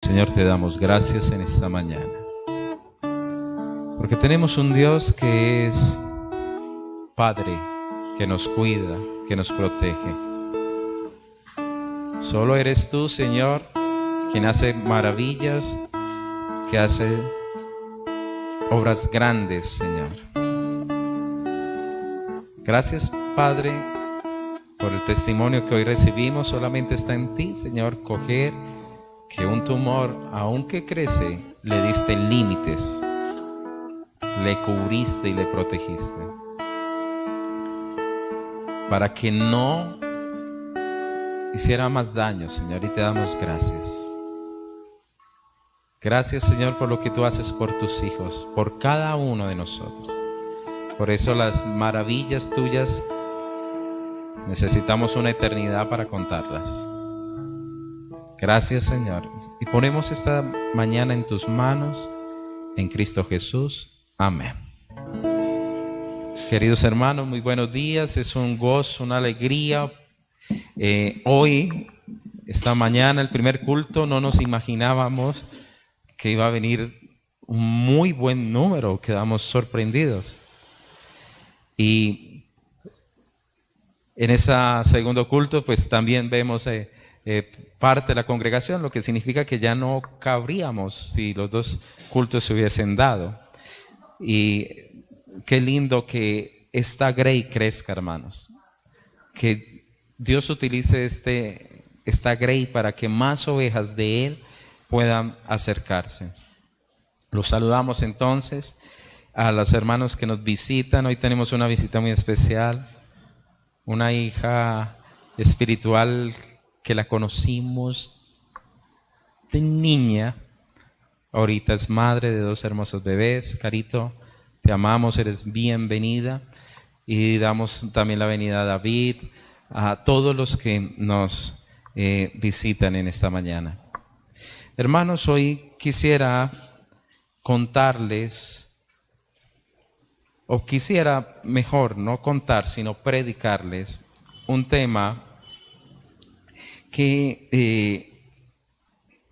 Señor, te damos gracias en esta mañana, porque tenemos un Dios que es Padre, que nos cuida, que nos protege. Solo eres tú, Señor, quien hace maravillas, que hace obras grandes, Señor. Gracias, Padre, por el testimonio que hoy recibimos. Solamente está en ti, Señor, coger que un tumor, aunque crece, le diste límites, le cubriste y le protegiste, para que no hiciera más daño, Señor, y te damos gracias. Gracias, Señor, por lo que tú haces por tus hijos, por cada uno de nosotros. Por eso las maravillas tuyas necesitamos una eternidad para contarlas. Gracias, Señor. Y ponemos esta mañana en tus manos, en Cristo Jesús. Amén. Queridos hermanos, muy buenos días. Es un gozo, una alegría. Hoy, esta mañana, el primer culto, no nos imaginábamos que iba a venir un muy buen número. Quedamos sorprendidos. Y en ese segundo culto, pues también vemos parte de la congregación, lo que significa que ya no cabríamos si los dos cultos se hubiesen dado. Y qué lindo que esta Grey crezca, hermanos. Que Dios utilice esta Grey para que más ovejas de Él puedan acercarse. Los saludamos entonces a los hermanos que nos visitan. Hoy tenemos una visita muy especial, una hija espiritual que la conocimos de niña, ahorita es madre de 2 hermosos bebés. Carito, te amamos, eres bienvenida. Y damos también la bienvenida a David, a todos los que nos visitan en esta mañana. Hermanos, hoy quisiera contarles, o quisiera mejor no contar, sino predicarles un tema que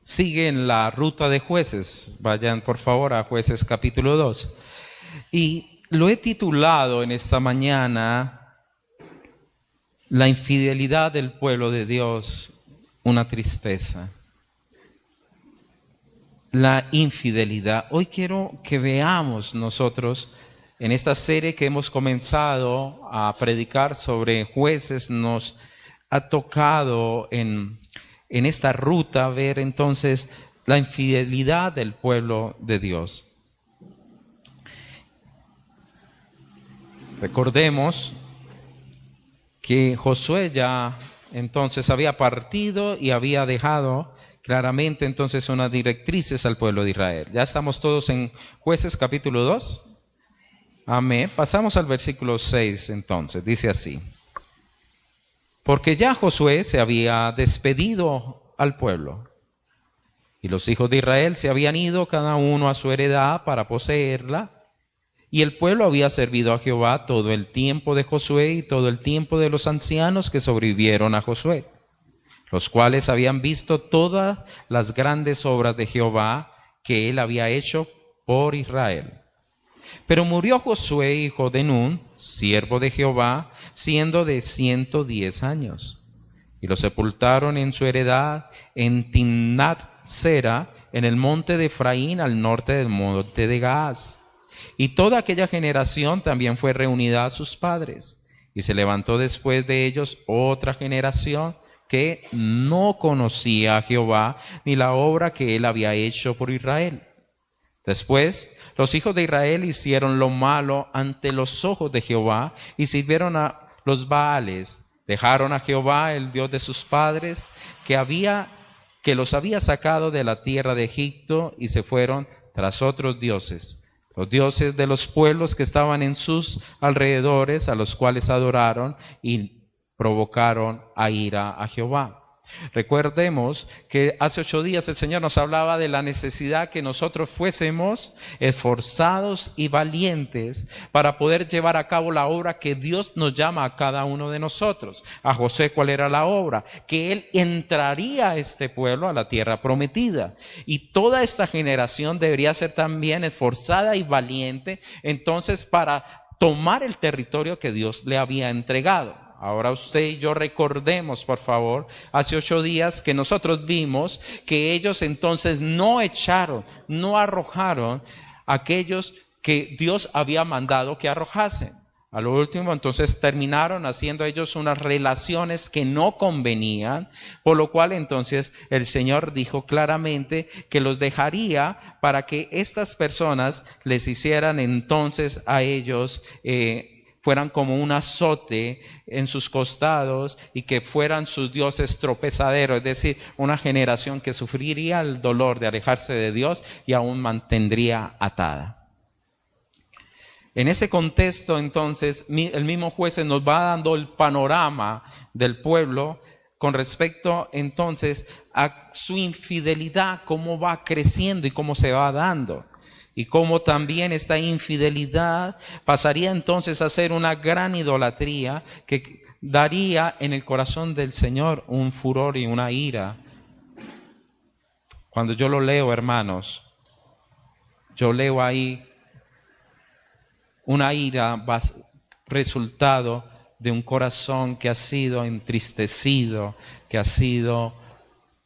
sigue en la ruta de Jueces. Vayan por favor a Jueces capítulo 2. Y lo he titulado en esta mañana, La infidelidad del pueblo de Dios, una tristeza. La infidelidad. Hoy quiero que veamos nosotros, en esta serie que hemos comenzado a predicar sobre Jueces, nos ha tocado en esta ruta ver entonces la infidelidad del pueblo de Dios. Recordemos que Josué ya entonces había partido y había dejado claramente entonces unas directrices al pueblo de Israel. Ya estamos todos en Jueces capítulo 2. Amén. Pasamos al versículo 6 entonces. Dice así: porque ya Josué se había despedido al pueblo, y los hijos de Israel se habían ido cada uno a su heredad para poseerla, y el pueblo había servido a Jehová todo el tiempo de Josué y todo el tiempo de los ancianos que sobrevivieron a Josué, los cuales habían visto todas las grandes obras de Jehová que él había hecho por Israel. Pero murió Josué, hijo de Nun, siervo de Jehová, siendo de 110 años. Y lo sepultaron en su heredad en Timnat-Sera, en el monte de Efraín, al norte del monte de Gaaz. Y toda aquella generación también fue reunida a sus padres. Y se levantó después de ellos otra generación que no conocía a Jehová, ni la obra que él había hecho por Israel. Después, los hijos de Israel hicieron lo malo ante los ojos de Jehová y sirvieron a los Baales. Dejaron a Jehová, el Dios de sus padres, que los había sacado de la tierra de Egipto, y se fueron tras otros dioses, los dioses de los pueblos que estaban en sus alrededores, a los cuales adoraron y provocaron a ira a Jehová. Recordemos que hace 8 días el Señor nos hablaba de la necesidad que nosotros fuésemos esforzados y valientes para poder llevar a cabo la obra que Dios nos llama a cada uno de nosotros. A Josué, ¿cuál era la obra? Que él entraría a este pueblo, a la tierra prometida. Y toda esta generación debería ser también esforzada y valiente, entonces, para tomar el territorio que Dios le había entregado. Ahora usted y yo recordemos, por favor, hace 8 días que nosotros vimos que ellos entonces no echaron, no arrojaron a aquellos que Dios había mandado que arrojasen. A lo último, entonces terminaron haciendo ellos unas relaciones que no convenían, por lo cual entonces el Señor dijo claramente que los dejaría para que estas personas les hicieran entonces a ellos fueran como un azote en sus costados y que fueran sus dioses tropezaderos, es decir, una generación que sufriría el dolor de alejarse de Dios y aún mantendría atada. En ese contexto, entonces, el mismo juez nos va dando el panorama del pueblo con respecto, entonces, a su infidelidad, cómo va creciendo y cómo se va dando. Y cómo también esta infidelidad pasaría entonces a ser una gran idolatría que daría en el corazón del Señor un furor y una ira. Cuando yo lo leo, hermanos, yo leo ahí una ira resultado de un corazón que ha sido entristecido, que ha sido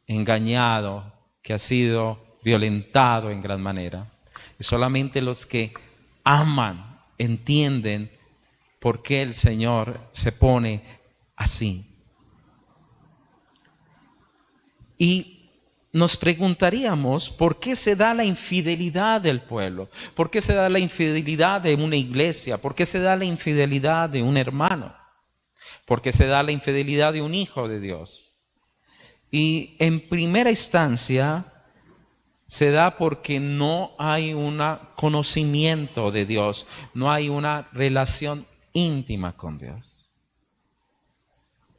engañado, que ha sido violentado en gran manera. Y solamente los que aman entienden por qué el Señor se pone así. Y nos preguntaríamos por qué se da la infidelidad del pueblo, por qué se da la infidelidad de una iglesia, por qué se da la infidelidad de un hermano, por qué se da la infidelidad de un hijo de Dios. Y en primera instancia se da porque no hay un conocimiento de Dios, no hay una relación íntima con Dios.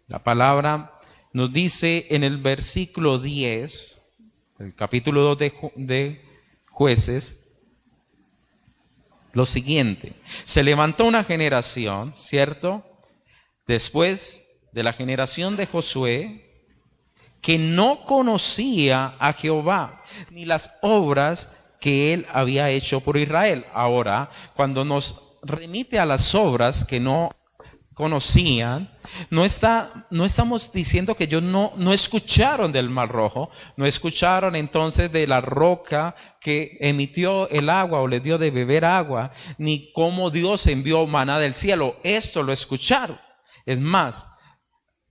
La palabra nos dice en el versículo 10, el capítulo 2 de Jueces, lo siguiente: se levantó una generación, ¿cierto?, después de la generación de Josué, que no conocía a Jehová, ni las obras que él había hecho por Israel. Ahora, cuando nos remite a las obras que no conocían, no estamos diciendo que ellos no escucharon del Mar Rojo, no escucharon entonces de la roca que emitió el agua o les dio de beber agua, ni cómo Dios envió maná del cielo. Esto lo escucharon. Es más,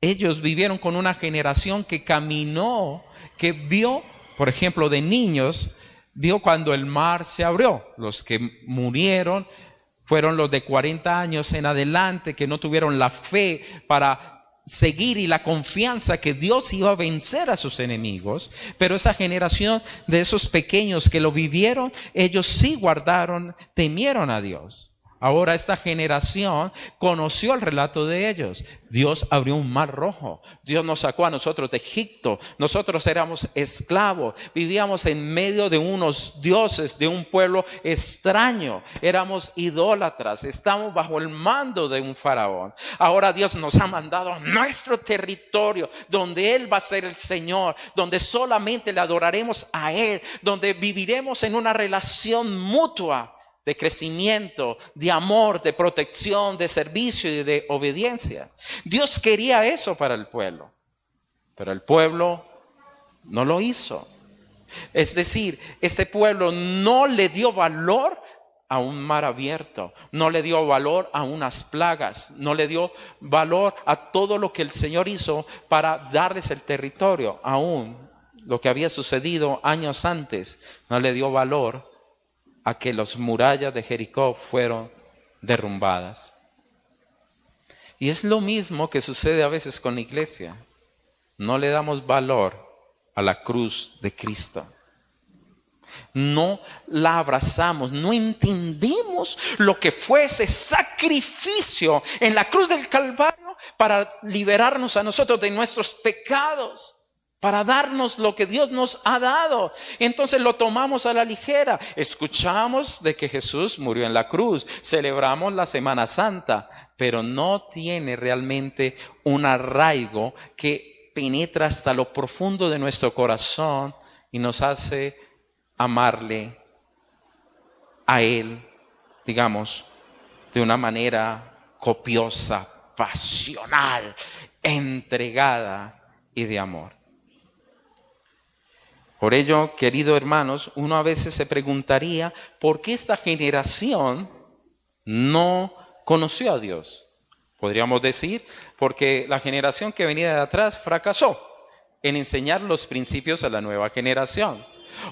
ellos vivieron con una generación que caminó, que vio, por ejemplo, de niños, vio cuando el mar se abrió. Los que murieron fueron los de 40 años en adelante, que no tuvieron la fe para seguir y la confianza que Dios iba a vencer a sus enemigos. Pero esa generación de esos pequeños que lo vivieron, ellos sí guardaron, temieron a Dios. Ahora esta generación conoció el relato de ellos. Dios abrió un mar rojo. Dios nos sacó a nosotros de Egipto. Nosotros éramos esclavos. Vivíamos en medio de unos dioses, de un pueblo extraño. Éramos idólatras. Estamos bajo el mando de un faraón. Ahora Dios nos ha mandado a nuestro territorio, donde Él va a ser el Señor, donde solamente le adoraremos a Él, donde viviremos en una relación mutua de crecimiento, de amor, de protección, de servicio y de obediencia. Dios quería eso para el pueblo, pero el pueblo no lo hizo. Es decir, ese pueblo no le dio valor a un mar abierto, no le dio valor a unas plagas, no le dio valor a todo lo que el Señor hizo para darles el territorio. Aún lo que había sucedido años antes, no le dio valor a que las murallas de Jericó fueron derrumbadas. Y es lo mismo que sucede a veces con la iglesia. No le damos valor a la cruz de Cristo. No la abrazamos, no entendemos lo que fue ese sacrificio en la cruz del Calvario para liberarnos a nosotros de nuestros pecados. para darnos lo que Dios nos ha dado. Entonces lo tomamos a la ligera. Escuchamos de que Jesús murió en la cruz, celebramos la Semana Santa, pero no tiene realmente un arraigo que penetra hasta lo profundo de nuestro corazón y nos hace amarle a Él, digamos, de una manera copiosa, pasional, entregada y de amor. Por ello, queridos hermanos, uno a veces se preguntaría por qué esta generación no conoció a Dios. Podríamos decir, porque la generación que venía de atrás fracasó en enseñar los principios a la nueva generación.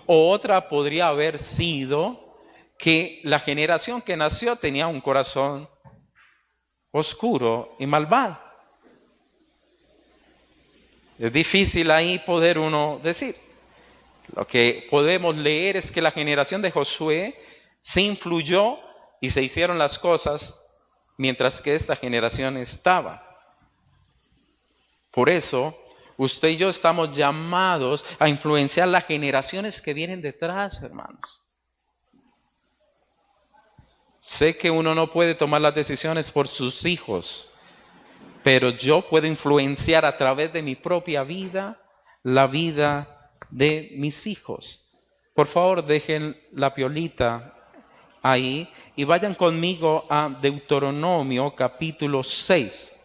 O otra podría haber sido que la generación que nació tenía un corazón oscuro y malvado. Es difícil ahí poder uno decir. Lo que podemos leer es que la generación de Josué se influyó y se hicieron las cosas mientras que esta generación estaba. Por eso, usted y yo estamos llamados a influenciar las generaciones que vienen detrás, hermanos. Sé que uno no puede tomar las decisiones por sus hijos, pero yo puedo influenciar a través de mi propia vida, la vida de mis hijos. Por favor, dejen la piolita ahí y vayan conmigo a Deuteronomio capítulo 6.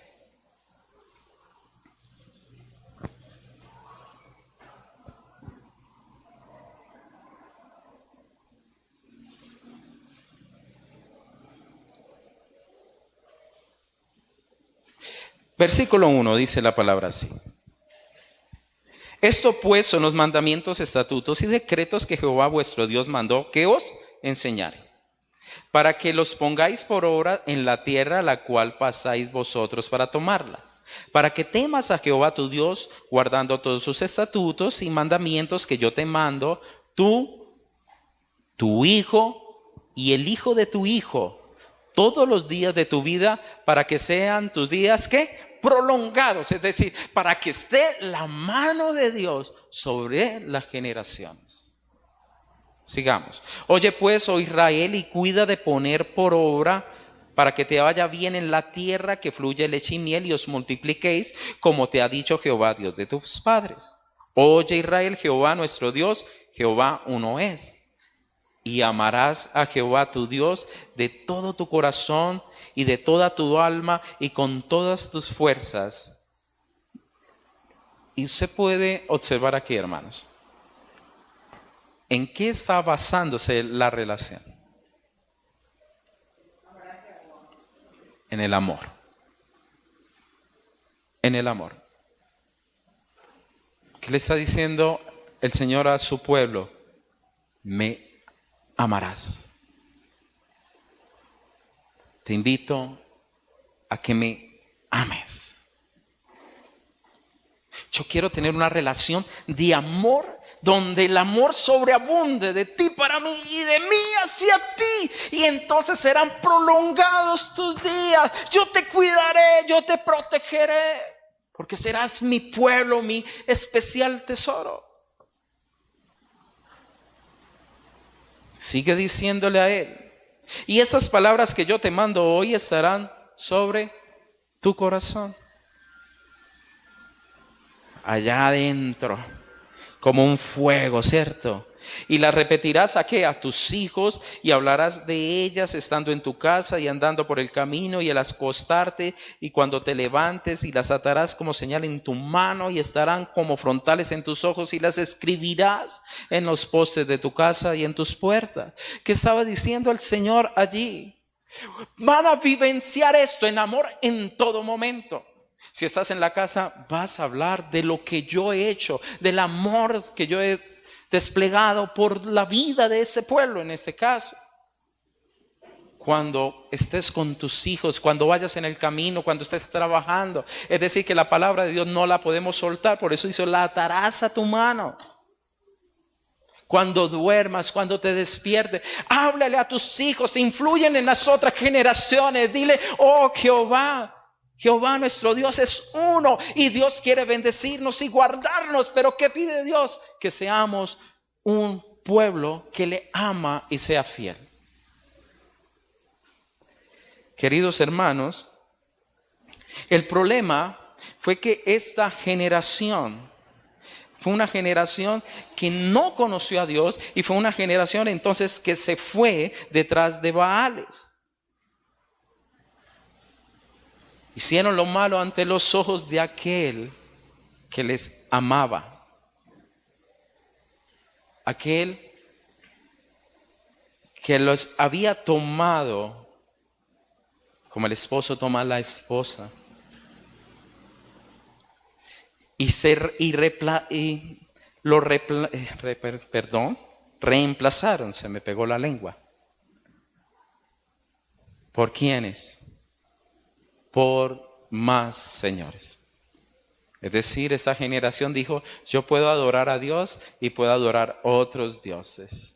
Versículo 1 dice la palabra así. Esto pues son los mandamientos, estatutos y decretos que Jehová vuestro Dios mandó que os enseñare, para que los pongáis por obra en la tierra a la cual pasáis vosotros para tomarla, para que temas a Jehová tu Dios, guardando todos sus estatutos y mandamientos que yo te mando, tú, tu hijo y el hijo de tu hijo, todos los días de tu vida, para que sean tus días, ¿qué? Prolongados, es decir, para que esté la mano de Dios sobre las generaciones. Sigamos. Oye pues, oh Israel, y cuida de poner por obra para que te vaya bien en la tierra que fluye leche y miel y os multipliquéis, como te ha dicho Jehová, Dios de tus padres. Oye Israel, Jehová nuestro Dios, Jehová uno es. Y amarás a Jehová tu Dios de todo tu corazón y de toda tu alma y con todas tus fuerzas. Y usted puede observar aquí, hermanos, ¿en qué está basándose la relación? En el amor. En el amor. ¿Qué le está diciendo el Señor a su pueblo? Me amarás. Te invito a que me ames. Yo quiero tener una relación de amor donde el amor sobreabunde de ti para mí y de mí hacia ti. Y entonces serán prolongados tus días. Yo te cuidaré, yo te protegeré, porque serás mi pueblo, mi especial tesoro. Sigue diciéndole a él. Y esas palabras que yo te mando hoy estarán sobre tu corazón. Allá adentro, como un fuego, ¿cierto? Y las repetirás ¿a qué? A tus hijos, y hablarás de ellas estando en tu casa y andando por el camino y al acostarte y cuando te levantes, y las atarás como señal en tu mano y estarán como frontales en tus ojos y las escribirás en los postes de tu casa y en tus puertas. ¿Qué estaba diciendo el Señor allí? Van a vivenciar esto en amor en todo momento. Si estás en la casa, vas a hablar de lo que yo he hecho, del amor que yo he desplegado por la vida de ese pueblo en este caso. Cuando estés con tus hijos, cuando vayas en el camino, cuando estés trabajando. Es decir, que la palabra de Dios no la podemos soltar, por eso dice, la atarás a tu mano. Cuando duermas, cuando te despiertes, háblale a tus hijos, influyen en las otras generaciones. Dile, oh Jehová, Jehová nuestro Dios es uno y Dios quiere bendecirnos y guardarnos. Pero ¿qué pide Dios? Que seamos un pueblo que le ama y sea fiel. Queridos hermanos, el problema fue que esta generación fue una generación que no conoció a Dios y fue una generación entonces que se fue detrás de Baales. Hicieron lo malo ante los ojos de aquel que les amaba. Aquel que los había tomado como el esposo toma a la esposa. Reemplazaron, se me pegó la lengua. ¿Por quiénes? Por más señores. Es decir, esa generación dijo, yo puedo adorar a Dios y puedo adorar otros dioses.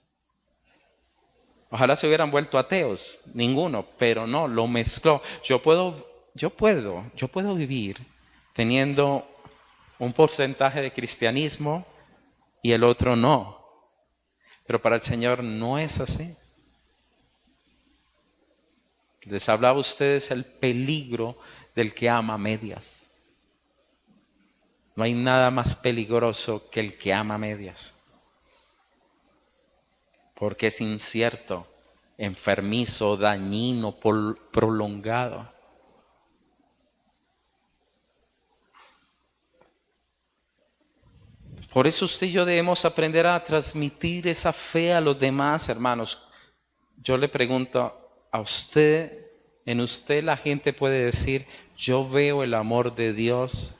Ojalá se hubieran vuelto ateos, ninguno, pero no, lo mezcló. Yo puedo vivir teniendo un porcentaje de cristianismo y el otro no. Pero para el Señor no es así. Les hablaba a ustedes el peligro del que ama a medias. No hay nada más peligroso que el que ama a medias. Porque es incierto, enfermizo, dañino, prolongado. Por eso usted y yo debemos aprender a transmitir esa fe a los demás, hermanos. Yo le pregunto a usted, en usted la gente puede decir, yo veo el amor de Dios,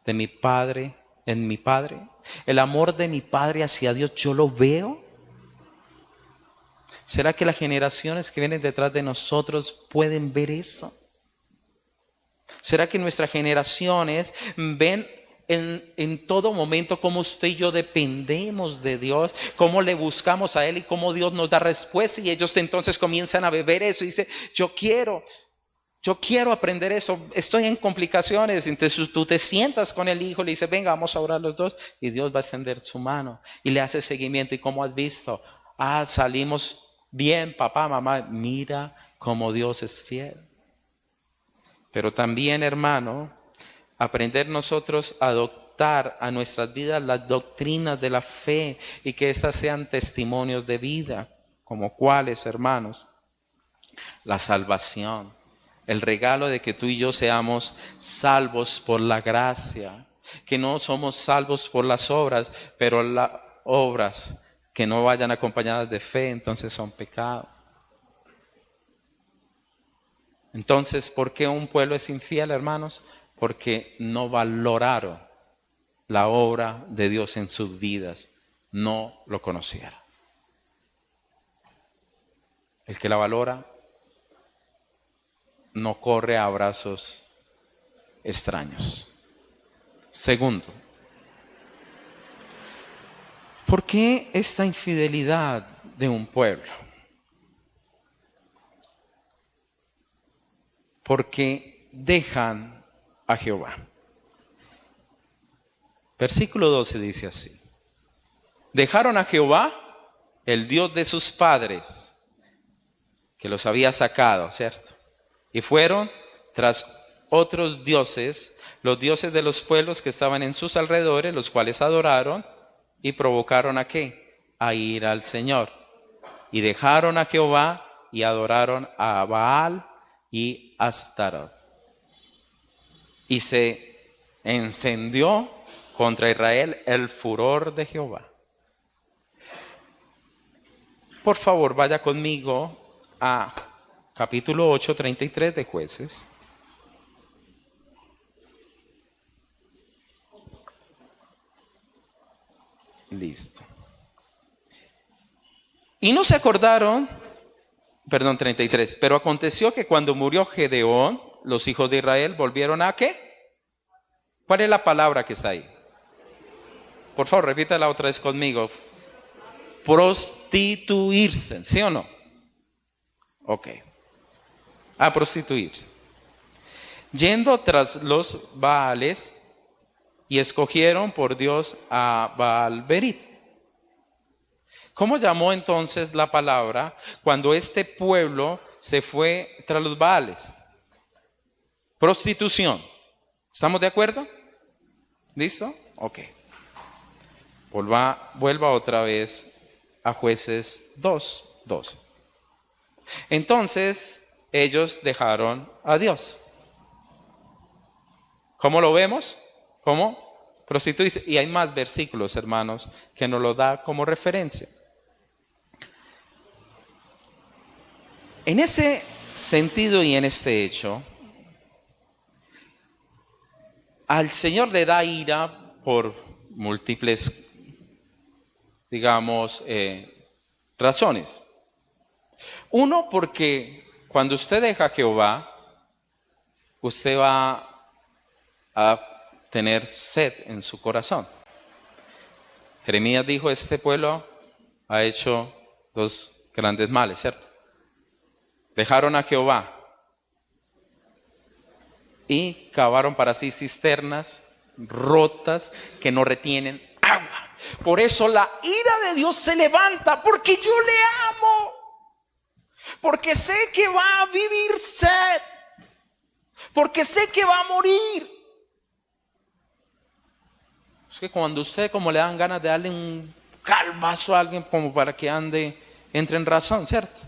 de mi Padre, en mi Padre. El amor de mi Padre hacia Dios, ¿yo lo veo? ¿Será que las generaciones que vienen detrás de nosotros pueden ver eso? ¿Será que nuestras generaciones ven en todo momento cómo usted y yo dependemos de Dios, cómo le buscamos a Él y cómo Dios nos da respuesta? Y ellos entonces comienzan a beber eso y dicen, yo quiero aprender eso, estoy en complicaciones. Entonces tú te sientas con el hijo y le dices, venga, vamos a orar los dos. Y Dios va a extender su mano y le hace seguimiento. ¿Y cómo has visto? Salimos bien, papá, mamá, mira cómo Dios es fiel. Pero también, hermano, aprender nosotros a adoptar a nuestras vidas las doctrinas de la fe y que éstas sean testimonios de vida, como cuáles, hermanos, la salvación, el regalo de que tú y yo seamos salvos por la gracia, que no somos salvos por las obras, pero las obras que no vayan acompañadas de fe, entonces son pecado. Entonces, ¿por qué un pueblo es infiel, hermanos? Porque no valoraron la obra de Dios en sus vidas, no lo conocieron. El que la valora no corre a abrazos extraños. Segundo, ¿por qué esta infidelidad de un pueblo? Porque dejan a Jehová. Versículo 12 dice así: dejaron a Jehová, el Dios de sus padres, que los había sacado, ¿cierto? Y fueron tras otros dioses, los dioses de los pueblos que estaban en sus alrededores, los cuales adoraron y provocaron ¿a qué? A ir al Señor. Y dejaron a Jehová y adoraron a Baal y Astarot. Y se encendió contra Israel el furor de Jehová. Por favor, vaya conmigo a capítulo 8, 33 de Jueces. Listo. Y no se acordaron, 33, pero aconteció que cuando murió Gedeón, los hijos de Israel volvieron ¿a qué? ¿Cuál es la palabra que está ahí? Por favor, repítala otra vez conmigo. Prostituirse, ¿sí o no? Ok. A prostituirse. yendo tras los Baales, y escogieron por Dios a Baal-Berit. ¿Cómo llamó entonces la palabra cuando este pueblo se fue tras los Baales? Prostitución. ¿Estamos de acuerdo? ¿Listo? Ok. Vuelva otra vez a Jueces 2:12. Entonces ellos dejaron a Dios. ¿Cómo lo vemos? ¿Cómo? Prostituirse. Y hay más versículos, hermanos, que nos lo da como referencia. En ese sentido y en este hecho, al Señor le da ira por múltiples, digamos, razones. Uno, porque cuando usted deja a Jehová, usted va a tener sed en su corazón. Jeremías dijo, este pueblo ha hecho dos grandes males, ¿cierto? Dejaron a Jehová y cavaron para sí cisternas rotas que no retienen agua. Por eso la ira de Dios se levanta, porque yo le amo, porque sé que va a vivir sed, porque sé que va a morir. Es que cuando usted como le dan ganas de darle un calvazo a alguien como para que entre en razón, ¿cierto?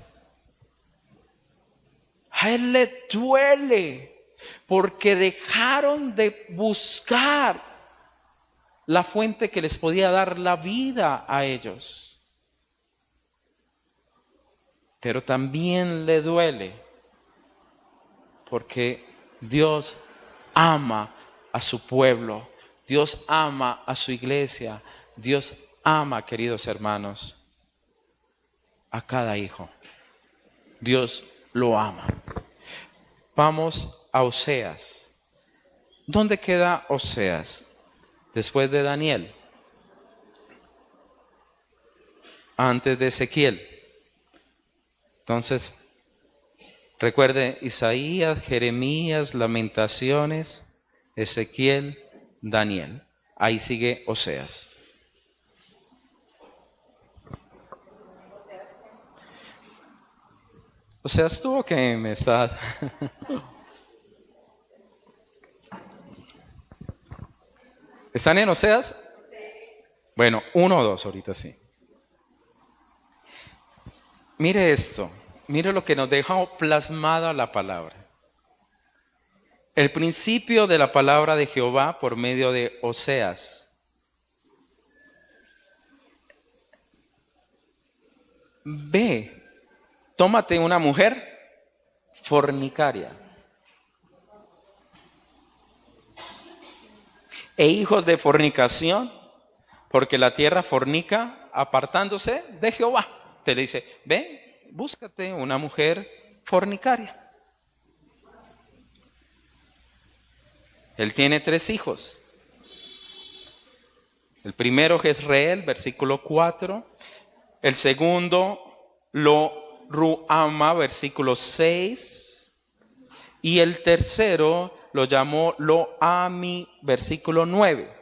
A él le duele porque dejaron de buscar la fuente que les podía dar la vida a ellos. Pero también le duele porque Dios ama a su pueblo. Dios ama a su iglesia. Dios ama, queridos hermanos, a cada hijo. Dios lo ama. Vamos a Oseas. ¿Dónde queda Oseas? Después de Daniel. Antes de Ezequiel. Entonces, recuerde Isaías, Jeremías, Lamentaciones, Ezequiel, Daniel. Ahí sigue Oseas. Oseas tuvo que me está... ¿Están en Oseas? Bueno, 1 o 2 ahorita sí. Mire esto, mire lo que nos deja plasmada la palabra. El principio de la palabra de Jehová por medio de Oseas. Ve, tómate una mujer fornicaria e hijos de fornicación, porque la tierra fornica apartándose de Jehová. Te le dice, ven, búscate una mujer fornicaria. Él tiene 3 hijos. El primero Jezreel, versículo 4. El segundo Lo-Ruama, versículo 6. Y el tercero lo llamó Lo-Ami, versículo 9.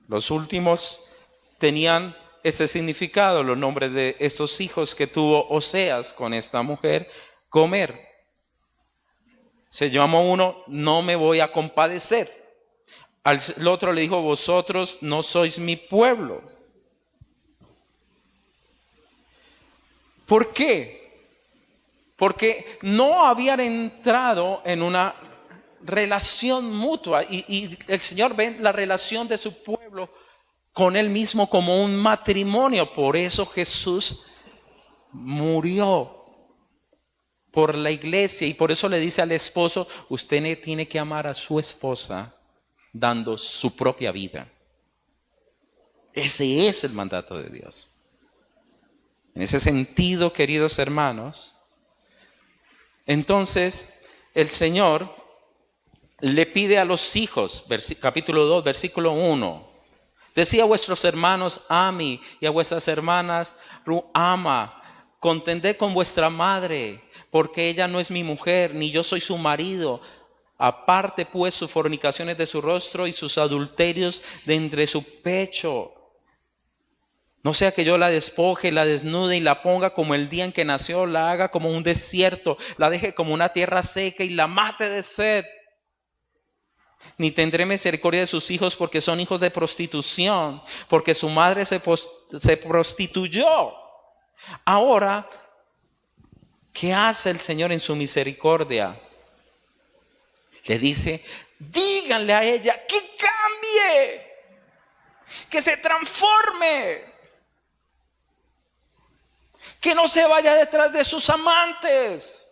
Los últimos tenían ese significado, los nombres de estos hijos que tuvo Oseas con esta mujer, Gomer. Se llamó uno, no me voy a compadecer. Al otro le dijo, vosotros no sois mi pueblo. ¿Por qué? Porque no habían entrado en una relación mutua y el Señor ve la relación de su pueblo con él mismo como un matrimonio. Por eso Jesús murió por la iglesia y por eso le dice al esposo, usted tiene que amar a su esposa dando su propia vida. Ese es el mandato de Dios. En ese sentido, queridos hermanos, entonces el Señor le pide a los hijos, capítulo 2, versículo 1, decía a vuestros hermanos Ami y a vuestras hermanas Ruama, contended con vuestra madre, porque ella no es mi mujer, ni yo soy su marido. Aparte pues sus fornicaciones de su rostro y sus adulterios de entre su pecho. No sea que yo la despoje, la desnude y la ponga como el día en que nació, la haga como un desierto, la deje como una tierra seca y la mate de sed. Ni tendré misericordia de sus hijos porque son hijos de prostitución, porque su madre se prostituyó. Ahora, ¿qué hace el Señor en su misericordia? Le dice, díganle a ella que cambie, que se transforme, que no se vaya detrás de sus amantes.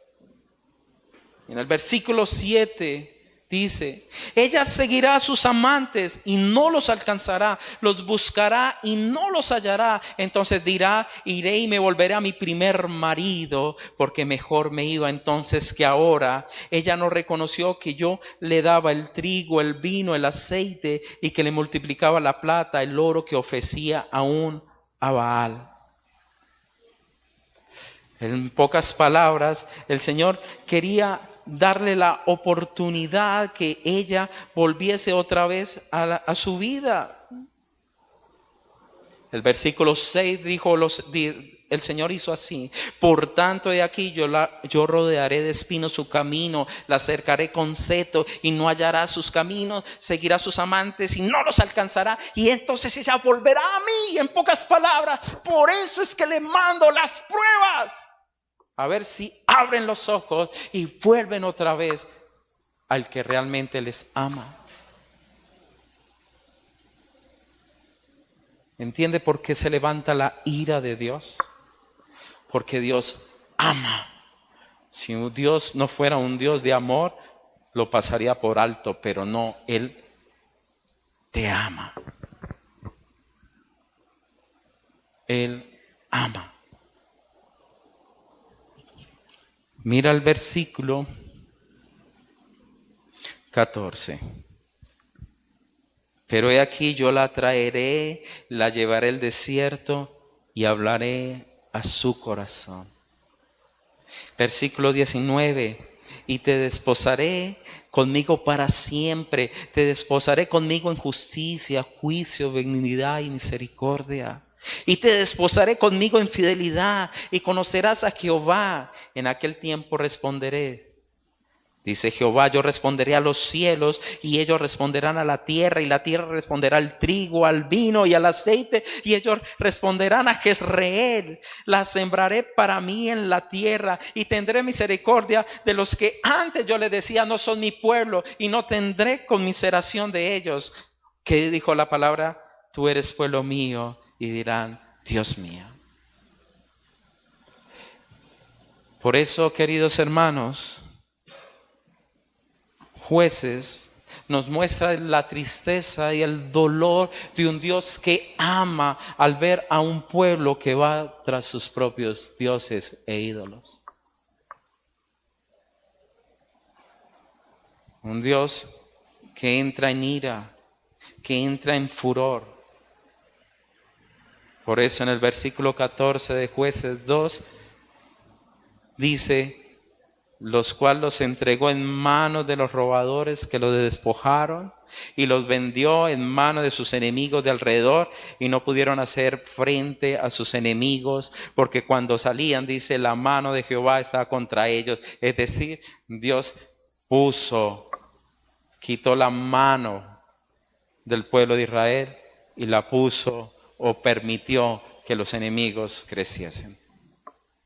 En el versículo 7 dice, ella seguirá a sus amantes y no los alcanzará, los buscará y no los hallará. Entonces dirá, iré y me volveré a mi primer marido, porque mejor me iba entonces que ahora. Ella no reconoció que yo le daba el trigo, el vino, el aceite y que le multiplicaba la plata, el oro que ofrecía aún a Baal. En pocas palabras, el Señor quería darle la oportunidad que ella volviese otra vez a su vida. El versículo 6 dijo, el Señor hizo así: por tanto, he aquí, yo rodearé de espinos su camino, la cercaré con seto y no hallará sus caminos, seguirá sus amantes y no los alcanzará, y entonces ella volverá a mí. En pocas palabras, por eso es que le mando las pruebas, a ver si abren los ojos y vuelven otra vez al que realmente les ama. ¿Entiende por qué se levanta la ira de Dios? Porque Dios ama. Si Dios no fuera un Dios de amor, lo pasaría por alto, pero no, Él te ama. Él ama. Mira el versículo 14. Pero he aquí, yo la traeré, la llevaré al desierto y hablaré a su corazón. Versículo 19. Y te desposaré conmigo para siempre, te desposaré conmigo en justicia, juicio, benignidad y misericordia. Y te desposaré conmigo en fidelidad y conocerás a Jehová. En aquel tiempo responderé, dice Jehová, yo responderé a los cielos y ellos responderán a la tierra, y la tierra responderá al trigo, al vino y al aceite, y ellos responderán a Jezreel. La sembraré para mí en la tierra y tendré misericordia de los que antes yo le decía no son mi pueblo, y no tendré conmiseración de ellos. ¿Qué dijo la palabra? Tú eres pueblo mío, y dirán, Dios mío. Por eso, queridos hermanos, Jueces nos muestra la tristeza y el dolor de un Dios que ama al ver a un pueblo que va tras sus propios dioses e ídolos. Un Dios que entra en ira, que entra en furor. Por eso en el versículo 14 de Jueces 2 dice, los cuales los entregó en manos de los robadores que los despojaron, y los vendió en manos de sus enemigos de alrededor, y no pudieron hacer frente a sus enemigos, porque cuando salían, dice, la mano de Jehová estaba contra ellos. Es decir, Dios quitó la mano del pueblo de Israel y la puso o permitió que los enemigos creciesen.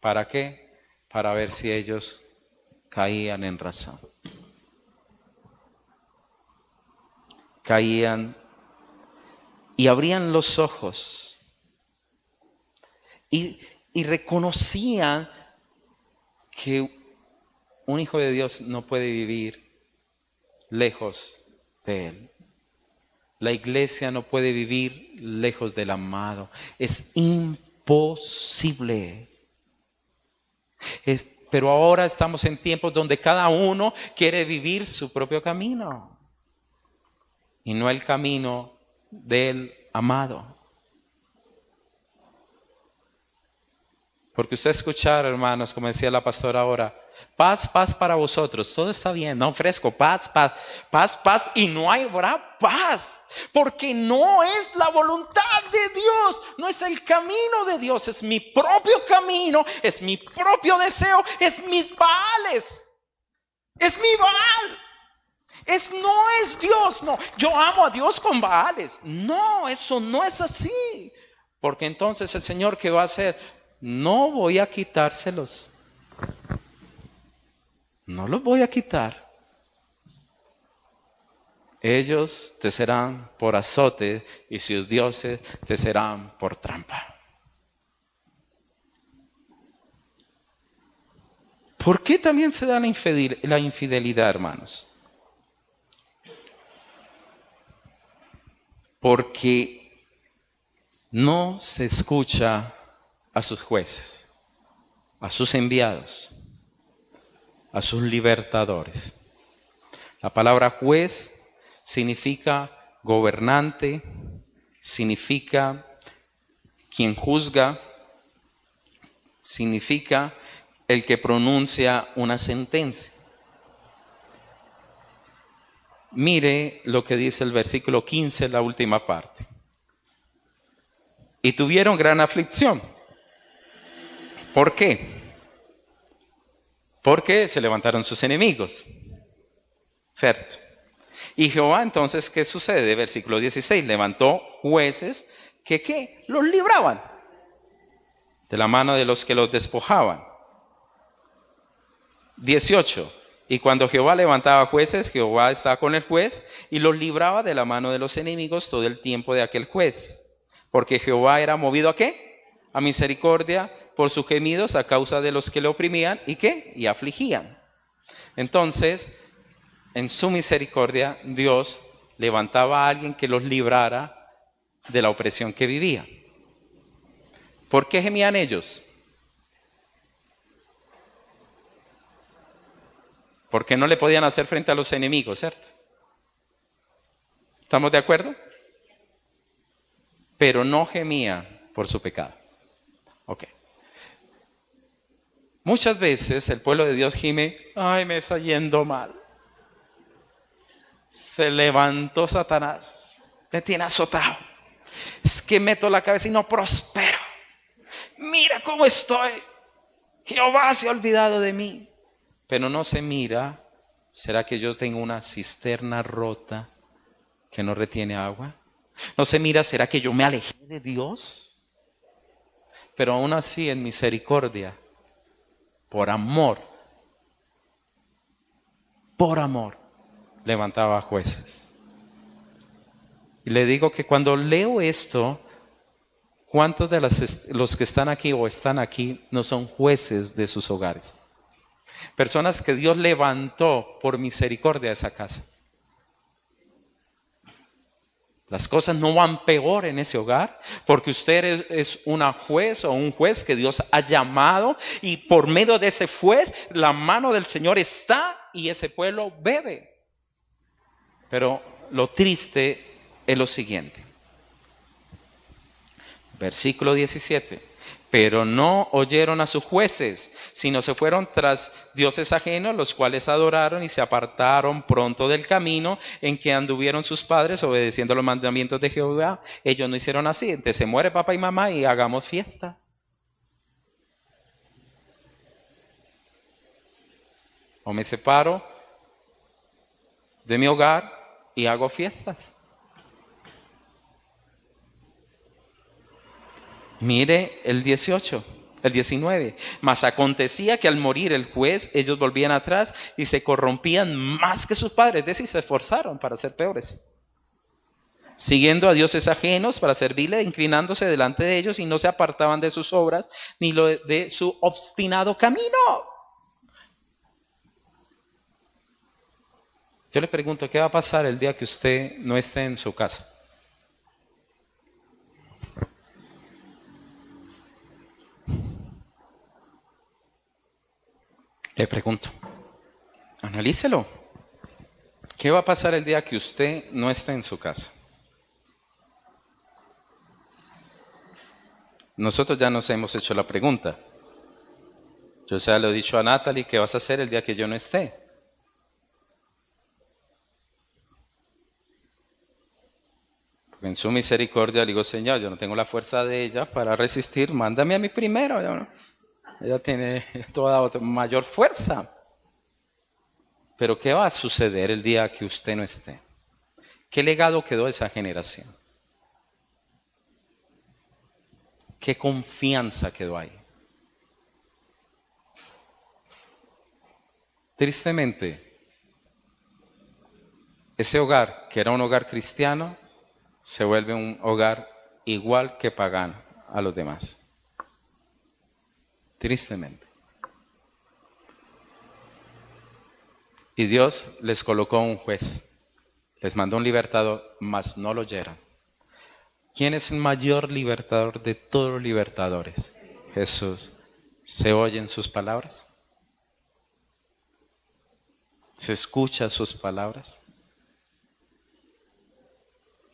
¿Para qué? Para ver si ellos caían en razón. Caían y abrían los ojos y reconocían que un hijo de Dios no puede vivir lejos de Él. La iglesia no puede vivir lejos del amado. Es imposible. Pero ahora estamos en tiempos donde cada uno quiere vivir su propio camino y no el camino del amado. Porque usted escuchar, hermanos, como decía la pastora ahora, Paz, paz para vosotros. Todo está bien, no ofrezco paz, paz, paz, paz. Y no habrá paz. Porque no es la voluntad de Dios. No es el camino de Dios. Es mi propio camino. Es mi propio deseo. Es mis Baales. Es mi Baal. No es Dios. No, yo amo a Dios con Baales. No, eso no es así. Porque entonces el Señor, ¿qué va a hacer? No voy a quitárselos. No los voy a quitar. Ellos te serán por azote y sus dioses te serán por trampa. ¿Por qué también se da la infidelidad, hermanos? Porque no se escucha a sus jueces, a sus enviados, a sus libertadores. La palabra juez significa gobernante, significa quien juzga, significa el que pronuncia una sentencia. Mire lo que dice el versículo 15, la última parte. Y tuvieron gran aflicción. ¿Por qué? Porque se levantaron sus enemigos. ¿Cierto? Y Jehová entonces, ¿qué sucede? Versículo 16, levantó jueces que ¿qué? Los libraban de la mano de los que los despojaban. 18, y cuando Jehová levantaba jueces, Jehová estaba con el juez y los libraba de la mano de los enemigos todo el tiempo de aquel juez. Porque Jehová era movido ¿a qué? A misericordia por sus gemidos a causa de los que le oprimían y ¿qué? Y afligían. Entonces, en su misericordia, Dios levantaba a alguien que los librara de la opresión que vivía. ¿Por qué gemían ellos? Porque no le podían hacer frente a los enemigos, ¿cierto? ¿Estamos de acuerdo? Pero no gemía por su pecado. Ok. Muchas veces el pueblo de Dios gime, ay, me está yendo mal. Se levantó Satanás, me tiene azotado. Es que meto la cabeza y no prospero. Mira cómo estoy. Jehová se ha olvidado de mí. Pero no se mira, ¿será que yo tengo una cisterna rota que no retiene agua? No se mira, ¿será que yo me alejé de Dios? Pero aún así en misericordia, por amor, levantaba jueces. Y le digo que cuando leo esto, ¿cuántos de los que están aquí o están aquí no son jueces de sus hogares? Personas que Dios levantó por misericordia a esa casa. Las cosas no van peor en ese hogar porque usted es una juez o un juez que Dios ha llamado y por medio de ese juez la mano del Señor está y ese pueblo bebe. Pero lo triste es lo siguiente. Versículo 17. Pero no oyeron a sus jueces, sino se fueron tras dioses ajenos, los cuales adoraron y se apartaron pronto del camino en que anduvieron sus padres, obedeciendo los mandamientos de Jehová. Ellos no hicieron así. Entonces se muere papá y mamá y hagamos fiesta. O me separo de mi hogar y hago fiestas. Mire el 18, el 19. Mas acontecía que al morir el juez, ellos volvían atrás y se corrompían más que sus padres. Es decir, se esforzaron para ser peores. Siguiendo a dioses ajenos para servirle, inclinándose delante de ellos y no se apartaban de sus obras ni de su obstinado camino. Yo le pregunto, ¿qué va a pasar el día que usted no esté en su casa? Le pregunto, analícelo. ¿Qué va a pasar el día que usted no esté en su casa? Nosotros ya nos hemos hecho la pregunta. Yo ya le he dicho a Natalie, ¿qué vas a hacer el día que yo no esté? En su misericordia le digo, Señor, yo no tengo la fuerza de ella para resistir, mándame a mí primero. Ella tiene toda otra, mayor fuerza. Pero ¿qué va a suceder el día que usted no esté? ¿Qué legado quedó esa generación? ¿Qué confianza quedó ahí? Tristemente, ese hogar, que era un hogar cristiano, se vuelve un hogar igual que pagano a los demás. Tristemente. Y Dios les colocó un juez, les mandó un libertador, mas no lo oyeron. ¿Quién es el mayor libertador de todos los libertadores? Jesús. ¿Se oyen sus palabras? ¿Se escuchan sus palabras?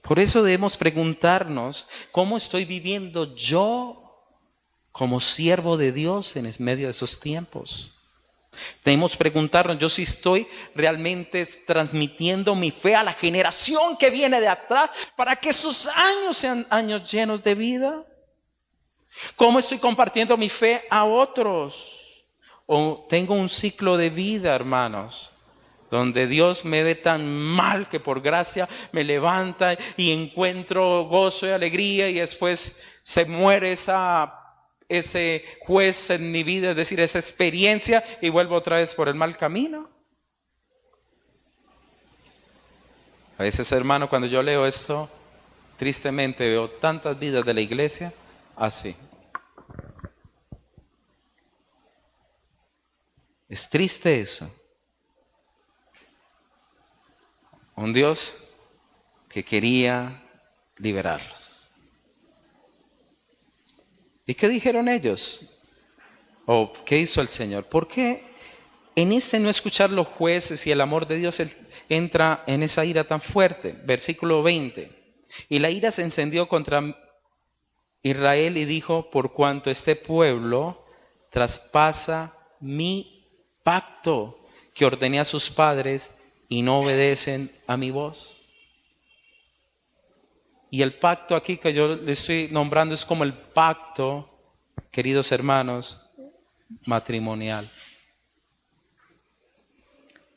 Por eso debemos preguntarnos, ¿cómo estoy viviendo yo como siervo de Dios en medio de esos tiempos? Debemos preguntarnos, yo sí estoy realmente transmitiendo mi fe a la generación que viene de atrás para que sus años sean años llenos de vida. ¿Cómo estoy compartiendo mi fe a otros? O tengo un ciclo de vida, hermanos, donde Dios me ve tan mal que por gracia me levanta y encuentro gozo y alegría y después se muere ese juez en mi vida, es decir, esa experiencia y vuelvo otra vez por el mal camino. A veces, hermano, cuando yo leo esto, tristemente veo tantas vidas de la iglesia así. Es triste eso. Un Dios que quería liberarlos. ¿Y qué dijeron ellos? ¿O qué hizo el Señor? ¿Por qué en ese no escuchar los jueces y el amor de Dios entra en esa ira tan fuerte? Versículo 20. Y la ira se encendió contra Israel y dijo, por cuanto este pueblo traspasa mi pacto que ordené a sus padres y no obedecen a mi voz. Y el pacto aquí que yo le estoy nombrando es como el pacto, queridos hermanos, matrimonial.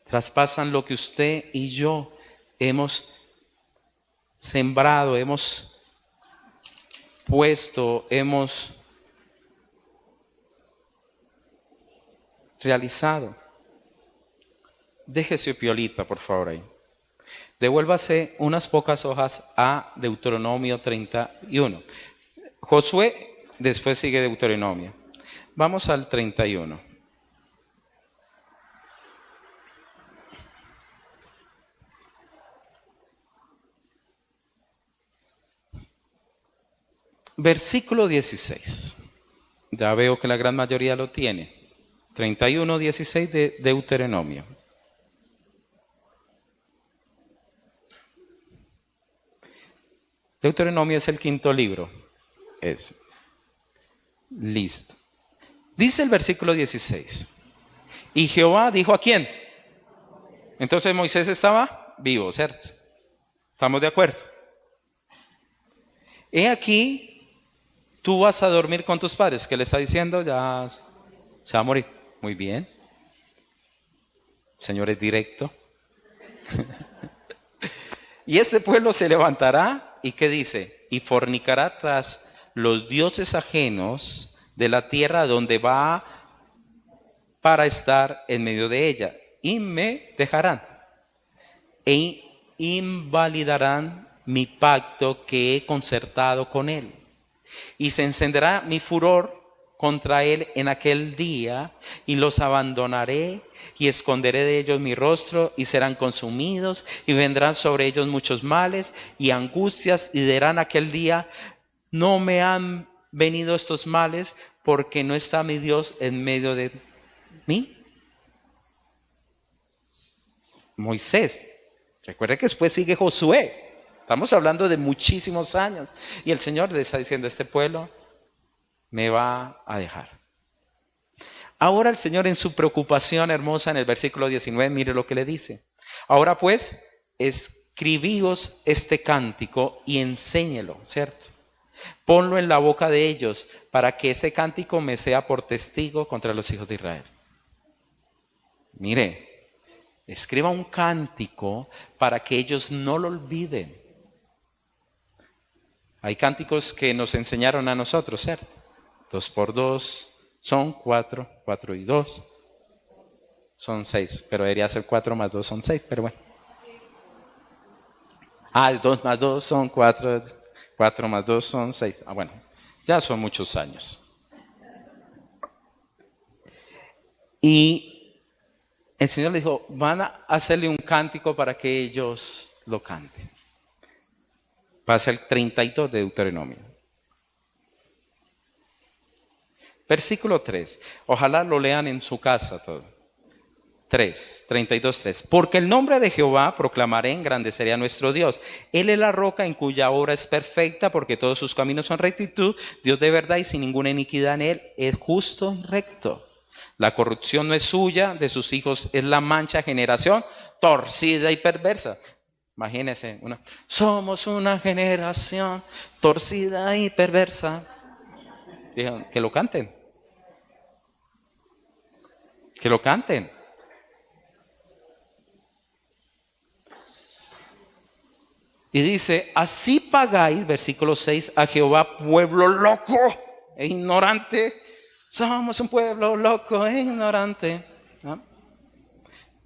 Traspasan lo que usted y yo hemos sembrado, hemos puesto, hemos realizado. Deje su piolita, por favor, ahí. Devuélvase unas pocas hojas a Deuteronomio 31. Josué, después sigue Deuteronomio. Vamos al 31. Versículo 16. Ya veo que la gran mayoría lo tiene. 31, 16 de Deuteronomio. Deuteronomio es el quinto libro. Es. Listo. Dice el versículo 16. Y Jehová dijo, ¿a quién? Entonces Moisés estaba vivo, ¿cierto? ¿Estamos de acuerdo? He aquí, tú vas a dormir con tus padres. ¿Qué le está diciendo? Ya se va a morir. Muy bien. Señor es directo. Y este pueblo se levantará. ¿Y qué dice? Y fornicará tras los dioses ajenos de la tierra donde va para estar en medio de ella. Y me dejarán. E invalidarán mi pacto que he concertado con él. Y se encenderá mi furor contra él en aquel día, y los abandonaré, y esconderé de ellos mi rostro, y serán consumidos, y vendrán sobre ellos muchos males y angustias, y dirán aquel día, no me han venido estos males, porque no está mi Dios en medio de mí. Moisés, recuerde que después sigue Josué, estamos hablando de muchísimos años, y el Señor le está diciendo a este pueblo, me va a dejar. Ahora el Señor en su preocupación hermosa en el versículo 19, mire lo que le dice. Ahora pues, escribíos este cántico y enséñelo, ¿cierto? Ponlo en la boca de ellos para que ese cántico me sea por testigo contra los hijos de Israel. Mire, escriba un cántico para que ellos no lo olviden. Hay cánticos que nos enseñaron a nosotros, ¿cierto? 2 por 2 son 4, 4 y 2 son 6, pero debería ser 4 más 2 son 6, pero bueno. 2 más 2 son 4, 4 más 2 son 6. Bueno, ya son muchos años. Y el Señor le dijo, van a hacerle un cántico para que ellos lo canten. Pasa el 32 de Deuteronomio. Versículo 3. Ojalá lo lean en su casa todo. 32:3. Porque el nombre de Jehová proclamaré, engrandeceré a nuestro Dios. Él es la roca en cuya obra es perfecta, porque todos sus caminos son rectitud. Dios de verdad y sin ninguna iniquidad en él, es justo y recto. La corrupción no es suya, de sus hijos es la mancha, generación torcida y perversa. Imagínense, somos una generación torcida y perversa. Dijeron, que lo canten. Que lo canten. Y dice, así pagáis, versículo 6, a Jehová, pueblo loco e ignorante. Somos un pueblo loco e ignorante.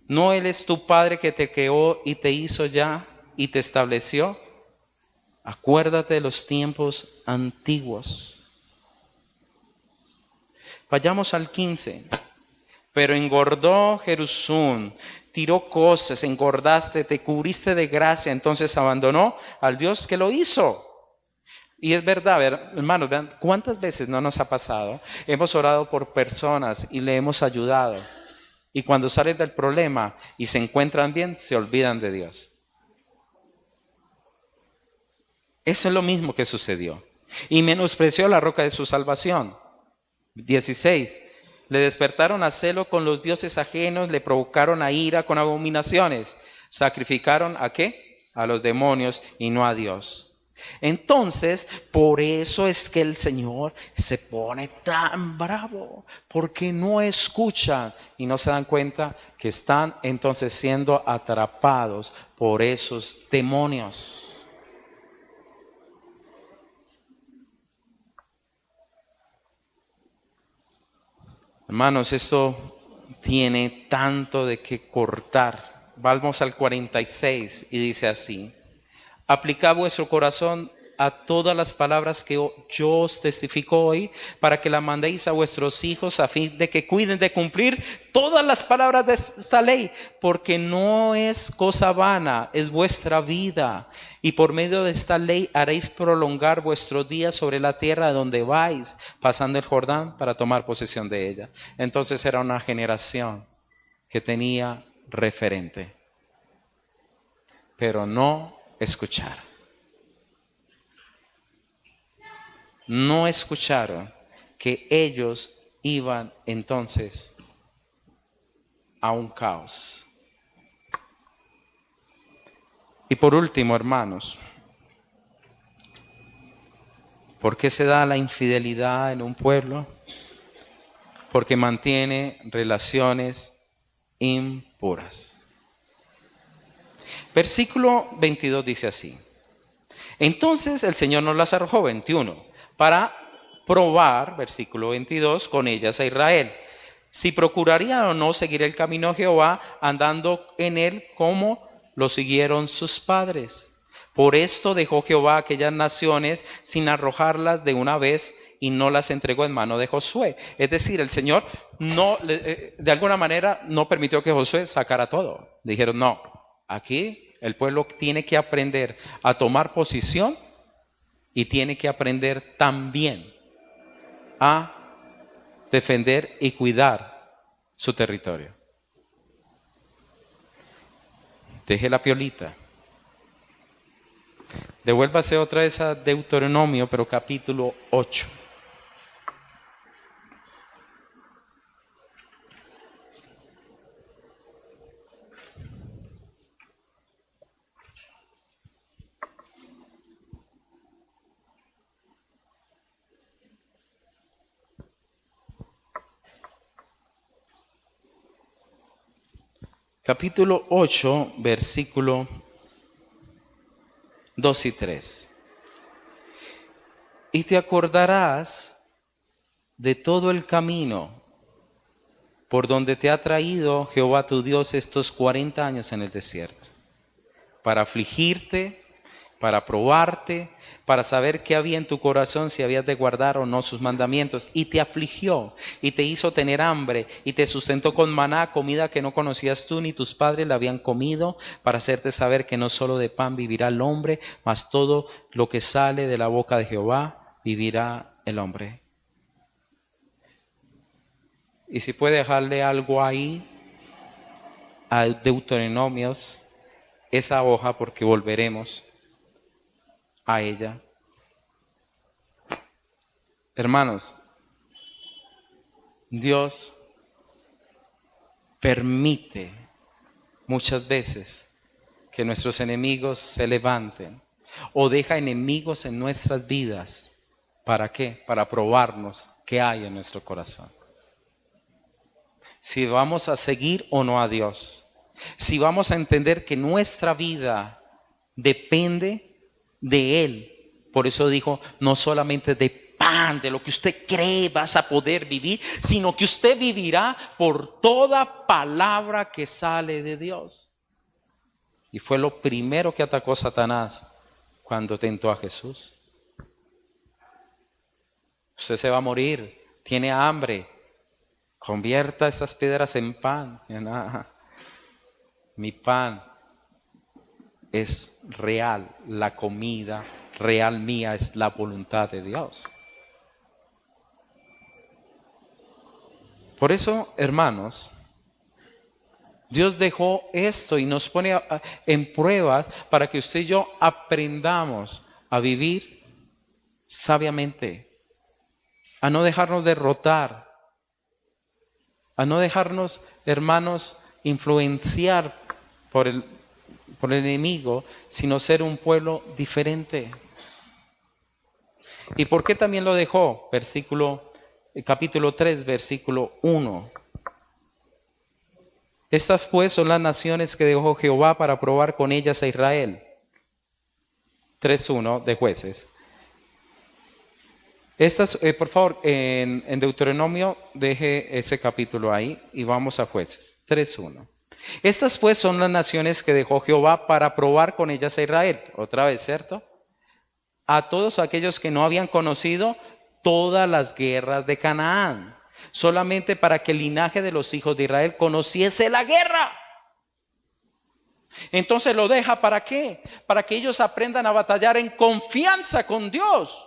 ¿No Él es tu Padre que te creó y te hizo ya y te estableció? Acuérdate de los tiempos antiguos. Vayamos al 15. Pero engordó Jerusalén, tiró cosas, engordaste, te cubriste de gracia, entonces abandonó al Dios que lo hizo. Y es verdad, hermanos, vean, ¿cuántas veces no nos ha pasado? Hemos orado por personas y le hemos ayudado. Y cuando salen del problema y se encuentran bien, se olvidan de Dios. Eso es lo mismo que sucedió. Y menospreció la roca de su salvación. 16. Le despertaron a celo con los dioses ajenos, le provocaron a ira con abominaciones. Sacrificaron ¿a qué? A los demonios y no a Dios. Entonces, por eso es que el Señor se pone tan bravo, porque no escuchan y no se dan cuenta que están entonces siendo atrapados por esos demonios. Hermanos, esto tiene tanto de qué cortar. Vamos al 46 y dice así: aplicad vuestro corazón a todas las palabras que yo os testifico hoy, para que la mandéis a vuestros hijos a fin de que cuiden de cumplir todas las palabras de esta ley, porque no es cosa vana, es vuestra vida. Y por medio de esta ley haréis prolongar vuestros días sobre la tierra donde vais, pasando el Jordán para tomar posesión de ella. Entonces era una generación que tenía referente, pero no escucharon. No escucharon que ellos iban entonces a un caos. Y por último, hermanos, ¿por qué se da la infidelidad en un pueblo? Porque mantiene relaciones impuras. Versículo 22 dice así: entonces el Señor nos las arrojó, 21, para probar, versículo 22, con ellas a Israel, si procurarían o no seguir el camino de Jehová, andando en él como lo siguieron sus padres. Por esto dejó Jehová aquellas naciones sin arrojarlas de una vez y no las entregó en mano de Josué. Es decir, el Señor no, de alguna manera no permitió que Josué sacara todo. Dijeron, no, aquí el pueblo tiene que aprender a tomar posición y tiene que aprender también a defender y cuidar su territorio. Deje la piolita. Devuélvase otra vez a Deuteronomio, pero capítulo 8. capítulo 8, versículo 2 y 3. Y te acordarás de todo el camino por donde te ha traído Jehová tu Dios estos 40 años en el desierto, para afligirte, para probarte, para saber qué había en tu corazón, si habías de guardar o no sus mandamientos. Y te afligió, y te hizo tener hambre, y te sustentó con maná, comida que no conocías tú ni tus padres la habían comido, para hacerte saber que no solo de pan vivirá el hombre, mas todo lo que sale de la boca de Jehová vivirá el hombre. Y si puede dejarle algo ahí a Deuteronomios, esa hoja, porque volveremos a ella. Hermanos, Dios permite muchas veces que nuestros enemigos se levanten o deja enemigos en nuestras vidas. ¿Para qué? Para probarnos qué hay en nuestro corazón. Si vamos a seguir o no a Dios. Si vamos a entender que nuestra vida depende de Él. Por eso dijo, no solamente de pan, de lo que usted cree vas a poder vivir, sino que usted vivirá por toda palabra que sale de Dios. Y fue lo primero que atacó Satanás cuando tentó a Jesús. Usted se va a morir, tiene hambre, convierta estas piedras en pan. Mi pan es real, la comida real mía es la voluntad de Dios. Por eso, hermanos, Dios dejó esto y nos pone en pruebas para que usted y yo aprendamos a vivir sabiamente, a no dejarnos derrotar, a no dejarnos, hermanos, influenciar por el enemigo, sino ser un pueblo diferente. ¿Y por qué también lo dejó? Capítulo 3, versículo 1. Estas pues son las naciones que dejó Jehová para probar con ellas a Israel. 3:1 de Jueces. Estas, por favor, en Deuteronomio deje ese capítulo ahí y vamos a Jueces. 3:1. Estas pues son las naciones que dejó Jehová para probar con ellas a Israel. Otra vez, ¿cierto? A todos aquellos que no habían conocido todas las guerras de Canaán, solamente para que el linaje de los hijos de Israel conociese la guerra. Entonces lo deja ¿para qué? Para que ellos aprendan a batallar en confianza con Dios.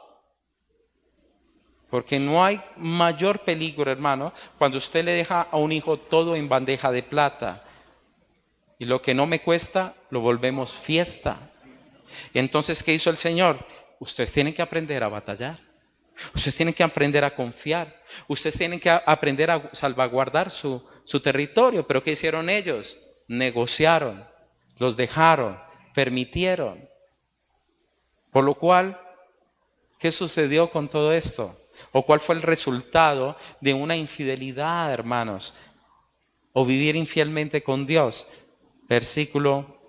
Porque no hay mayor peligro, hermano, cuando usted le deja a un hijo todo en bandeja de plata. Y lo que no me cuesta, lo volvemos fiesta. Entonces, ¿qué hizo el Señor? Ustedes tienen que aprender a batallar. Ustedes tienen que aprender a confiar. Ustedes tienen que aprender a salvaguardar su territorio. ¿Pero qué hicieron ellos? Negociaron, los dejaron, permitieron. Por lo cual, ¿qué sucedió con todo esto? ¿O cuál fue el resultado de una infidelidad, hermanos? O vivir infielmente con Dios. Versículo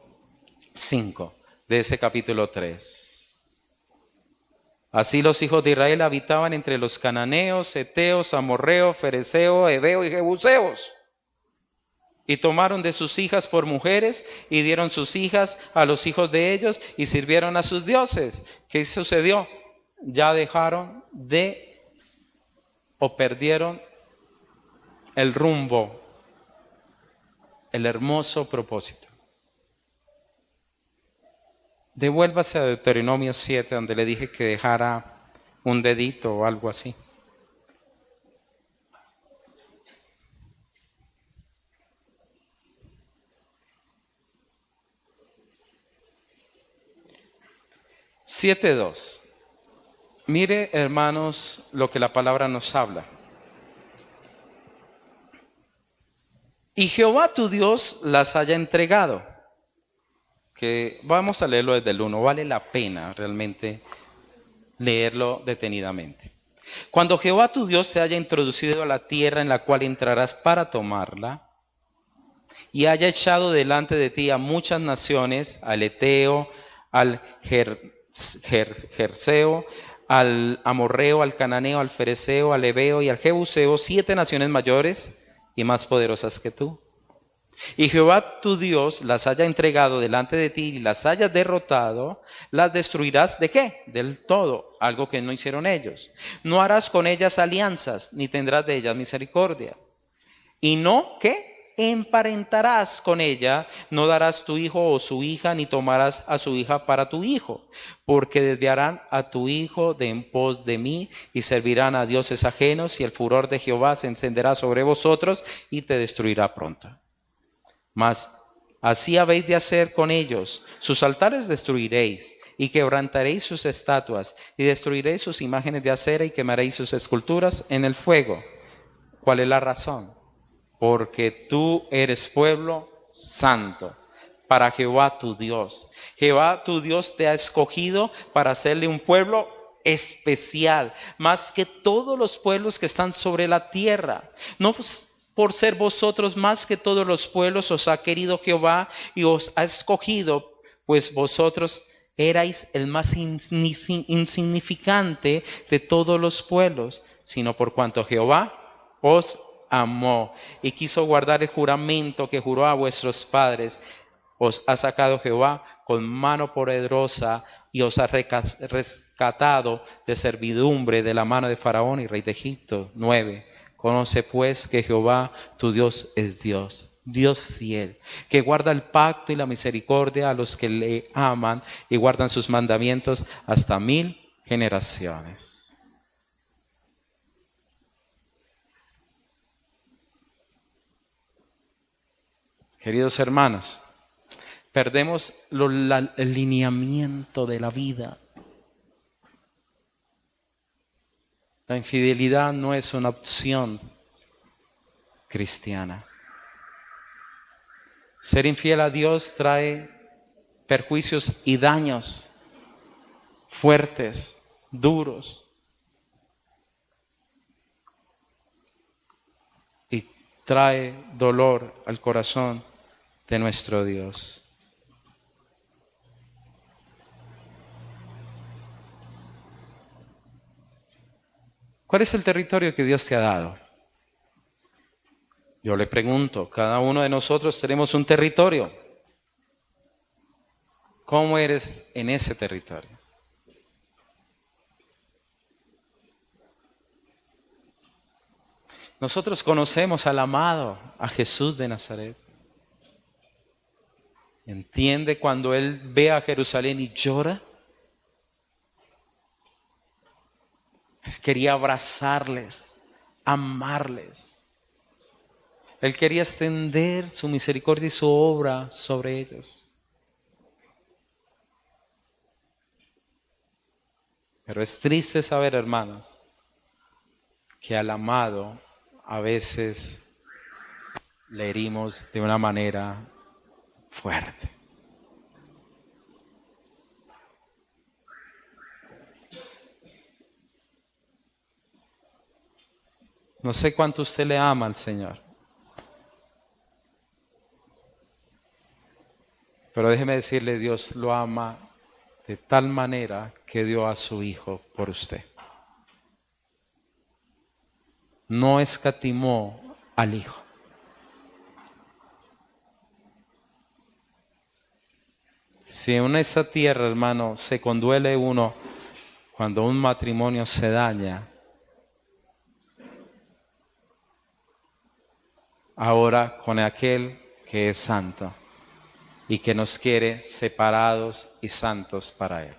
5 de ese capítulo 3. Así los hijos de Israel habitaban entre los cananeos, heteos, amorreos, fereceos, heveos y jebuseos. Y tomaron de sus hijas por mujeres y dieron sus hijas a los hijos de ellos y sirvieron a sus dioses. ¿Qué sucedió? Ya dejaron o perdieron el rumbo, el hermoso propósito. Devuélvase a Deuteronomio 7, donde le dije que dejara un dedito o algo así. Siete 2. Mire, hermanos, lo que la palabra nos habla. Y Jehová tu Dios las haya entregado. Que vamos a leerlo desde el 1. Vale la pena realmente leerlo detenidamente. Cuando Jehová tu Dios te haya introducido a la tierra en la cual entrarás para tomarla, y haya echado delante de ti a muchas naciones, al Eteo, al Jerseo, al Amorreo, al Cananeo, al Fereceo, al Ebeo y al Jebuseo, 7 naciones mayores y más poderosas que tú. Y Jehová tu Dios las haya entregado delante de ti y las hayas derrotado, las destruirás ¿de qué? Del todo, algo que no hicieron ellos. No harás con ellas alianzas, ni tendrás de ellas misericordia. Y no, ¿qué? Emparentarás con ella, no darás tu hijo o su hija, ni tomarás a su hija para tu hijo, porque desviarán a tu hijo de en pos de mí y servirán a dioses ajenos, y el furor de Jehová se encenderá sobre vosotros y te destruirá pronto. Mas así habéis de hacer con ellos. Sus altares destruiréis y quebrantaréis sus estatuas y destruiréis sus imágenes de acera y quemaréis sus esculturas en el fuego. ¿Cuál es la razón? Porque tú eres pueblo santo para Jehová tu Dios. Jehová tu Dios te ha escogido para hacerle un pueblo especial, más que todos los pueblos que están sobre la tierra. No por ser vosotros más que todos los pueblos os ha querido Jehová y os ha escogido, pues vosotros erais el más insignificante de todos los pueblos, sino por cuanto Jehová os amó y quiso guardar el juramento que juró a vuestros padres. Os ha sacado Jehová con mano poderosa y os ha rescatado de servidumbre de la mano de Faraón y rey de Egipto. 9. Conoce pues que Jehová tu Dios es Dios, Dios fiel, que guarda el pacto y la misericordia a los que le aman y guardan sus mandamientos hasta 1000 generaciones. Queridos hermanos, perdemos el lineamiento de la vida. La infidelidad no es una opción cristiana. Ser infiel a Dios trae perjuicios y daños fuertes, duros. Y trae dolor al corazón de nuestro Dios. ¿Cuál es el territorio que Dios te ha dado? Yo le pregunto, cada uno de nosotros tenemos un territorio. ¿Cómo eres en ese territorio? Nosotros conocemos al amado, a Jesús de Nazaret. ¿Entiende cuando Él ve a Jerusalén y llora? Él quería abrazarles, amarles. Él quería extender su misericordia y su obra sobre ellos. Pero es triste saber, hermanos, que al amado a veces le herimos de una manera fuerte. No sé cuánto usted le ama al Señor. Pero déjeme decirle, Dios lo ama de tal manera que dio a su Hijo por usted. No escatimó al Hijo. Si en esta tierra, hermano, se conduele uno cuando un matrimonio se daña, ahora con aquel que es santo y que nos quiere separados y santos para Él.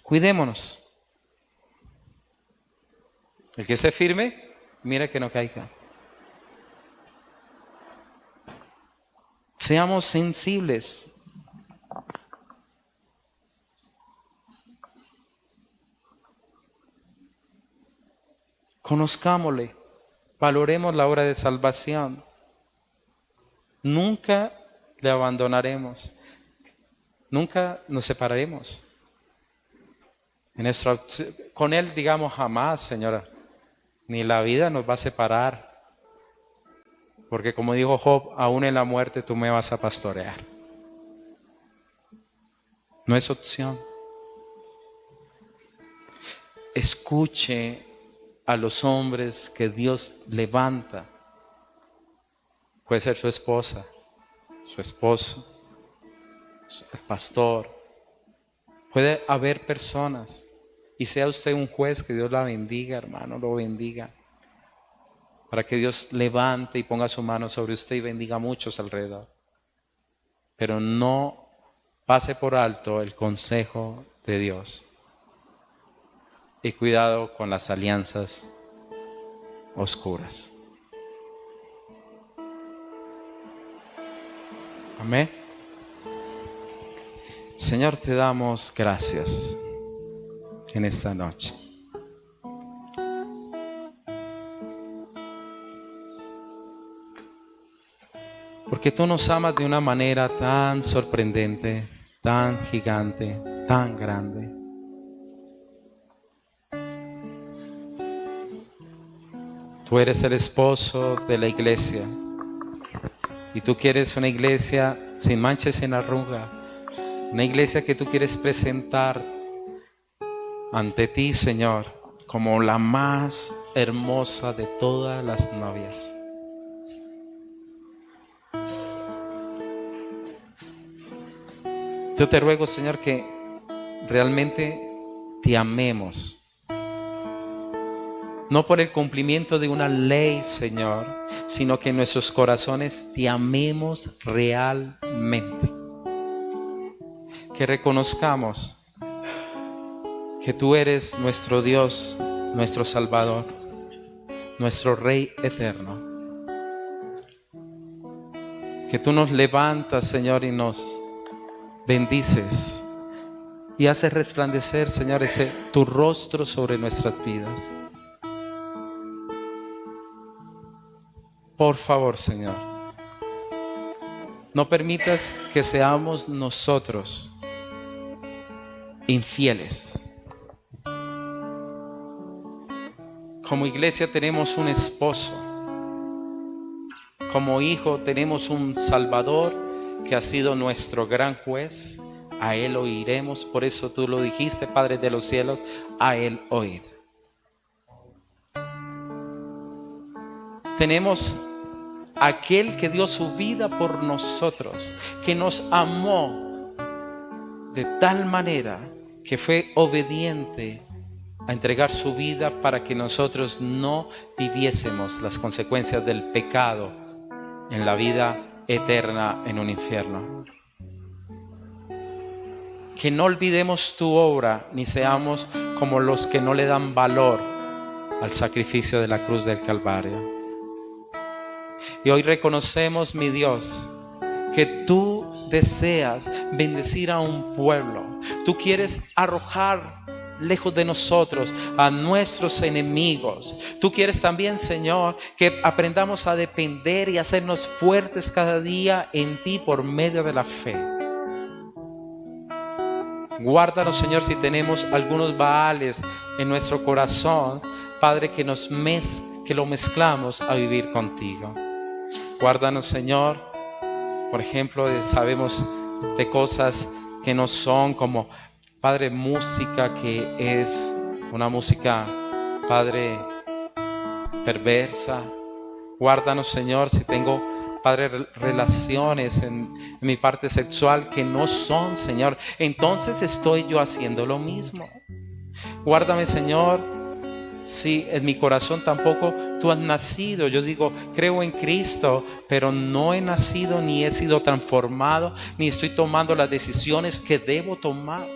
Cuidémonos. El que se firme, mira que no caiga. Seamos sensibles. Conozcámosle. Valoremos la obra de salvación. Nunca le abandonaremos. Nunca nos separaremos. Con Él digamos jamás, Señora. ni la vida nos va a separar. Porque como dijo Job, aún en la muerte tú me vas a pastorear. No es opción. Escuche a los hombres que Dios levanta. Puede ser su esposa, su esposo, el pastor. Puede haber personas. Y sea usted un juez, que Dios la bendiga, hermano, lo bendiga. Para que Dios levante y ponga su mano sobre usted y bendiga a muchos alrededor. Pero no pase por alto el consejo de Dios. Y cuidado con las alianzas oscuras. Amén. Señor, te damos gracias en esta noche. Porque tú nos amas de una manera tan sorprendente, tan gigante, tan grande. Tú eres el esposo de la iglesia. Y tú quieres una iglesia sin manchas, sin arruga. Una iglesia que tú quieres presentar ante ti, Señor, como la más hermosa de todas las novias. Yo te ruego, Señor, que realmente te amemos. No por el cumplimiento de una ley, Señor, sino que en nuestros corazones te amemos realmente. Que reconozcamos que tú eres nuestro Dios, nuestro Salvador, nuestro Rey eterno. Que tú nos levantas, Señor, y nos bendices y haces resplandecer, Señor, tu rostro sobre nuestras vidas. Por favor, Señor, no permitas que seamos nosotros infieles. Como iglesia tenemos un esposo. Como hijo tenemos un Salvador que ha sido nuestro gran juez. A Él oiremos. Por eso tú lo dijiste, Padre de los cielos, a Él oíd. Tenemos aquel que dio su vida por nosotros, que nos amó de tal manera que fue obediente a entregar su vida para que nosotros no viviésemos las consecuencias del pecado en la vida eterna en un infierno. Que no olvidemos tu obra, ni seamos como los que no le dan valor al sacrificio de la cruz del Calvario. Y hoy reconocemos, mi Dios, que tú deseas bendecir a un pueblo. Tú quieres arrojar lejos de nosotros a nuestros enemigos. Tú quieres también, Señor, que aprendamos a depender y hacernos fuertes cada día en ti por medio de la fe. Guárdanos, Señor, si tenemos algunos baales en nuestro corazón, Padre, que lo mezclamos a vivir contigo. Guárdanos, Señor, por ejemplo, sabemos de cosas que no son como, Padre, música que es una música, Padre, perversa. Guárdanos, Señor, si tengo, Padre, relaciones en mi parte sexual que no son, Señor. Entonces estoy yo haciendo lo mismo. Guárdame, Señor, si en mi corazón tampoco tú has nacido. Yo digo, creo en Cristo, pero no he nacido, ni he sido transformado, ni estoy tomando las decisiones que debo tomar.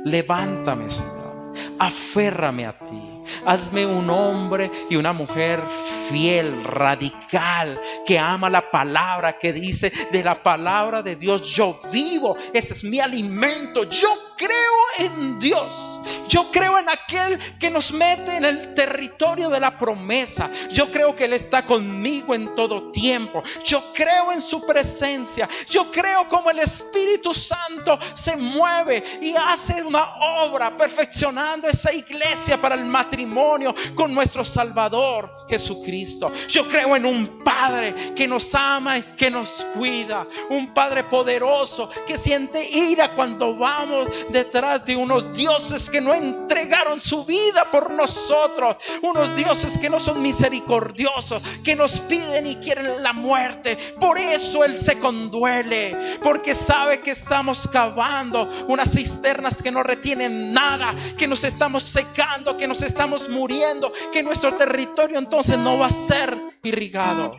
Levántame, Señor, aférrame a ti. Hazme un hombre y una mujer fiel, radical, que ama la palabra, que dice, de la palabra de Dios yo vivo. Ese es mi alimento. Yo creo en Dios. Yo creo en aquel que nos mete en el territorio de la promesa. Yo creo que Él está conmigo en todo tiempo. Yo creo en su presencia. Yo creo como el Espíritu Santo se mueve y hace una obra perfeccionando esa iglesia para el matrimonio con nuestro Salvador Jesucristo. Yo creo en un Padre que nos ama y que nos cuida, un Padre poderoso que siente ira cuando vamos detrás de unos dioses que no entregaron su vida por nosotros, unos dioses que no son misericordiosos, que nos piden y quieren la muerte. Por eso Él se conduele, porque sabe que estamos cavando unas cisternas que no retienen nada, que nos estamos secando, que nos estamos muriendo, que nuestro territorio entonces no va a ser irrigado.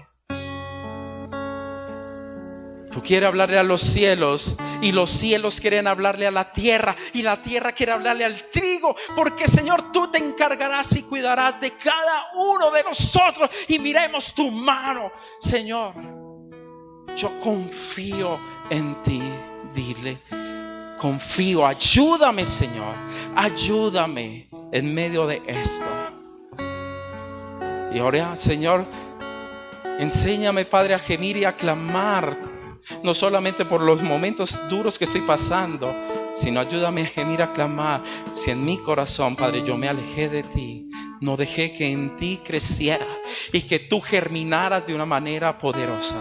Tú quieres hablarle a los cielos y los cielos quieren hablarle a la tierra y la tierra quiere hablarle al trigo, porque Señor, tú te encargarás y cuidarás de cada uno de nosotros y miremos tu mano. Señor, yo confío en ti. Dile, confío, ayúdame, Señor, ayúdame en medio de esto. Y ahora, Señor, enséñame, Padre, a gemir y a clamar, no solamente por los momentos duros que estoy pasando, sino ayúdame a gemir, a clamar. Si en mi corazón, Padre, yo me alejé de ti, no dejé que en ti creciera y que tú germinaras de una manera poderosa.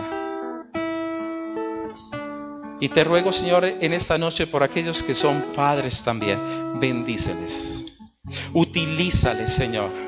Y te ruego, Señor, en esta noche por aquellos que son padres también, bendíceles, utilízales, Señor.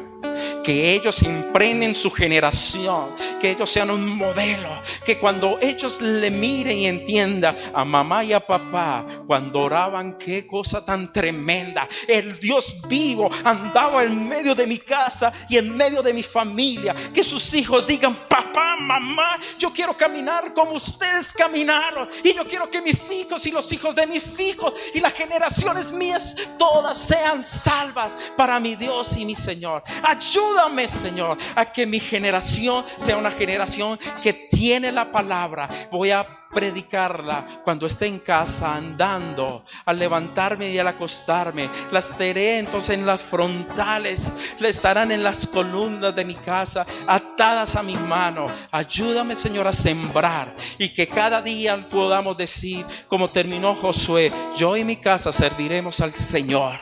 Que ellos impregnen su generación, que ellos sean un modelo, que cuando ellos le miren y entiendan a mamá y a papá, cuando oraban, qué cosa tan tremenda, el Dios vivo andaba en medio de mi casa y en medio de mi familia. Que sus hijos digan: papá, mamá, yo quiero caminar como ustedes caminaron, y yo quiero que mis hijos y los hijos de mis hijos y las generaciones mías todas sean salvas para mi Dios y mi Señor. Ayúdame, Señor, a que mi generación sea una generación que tiene la palabra. Voy a predicarla cuando esté en casa, andando, al levantarme y al acostarme. Las estaré entonces en las frontales, estarán en las columnas de mi casa, atadas a mi mano. Ayúdame, Señor, a sembrar, y que cada día podamos decir, como terminó Josué: yo y mi casa serviremos al Señor.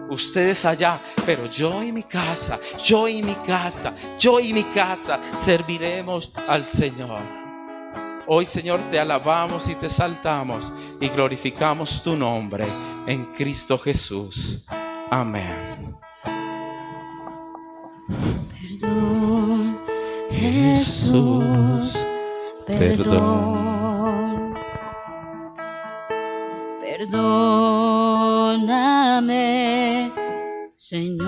Ustedes allá, pero yo y mi casa, yo y mi casa, yo y mi casa serviremos al Señor. Hoy, Señor, te alabamos y te exaltamos y glorificamos tu nombre en Cristo Jesús. Amén. Perdón, Jesús, perdón. Perdóname, Señor.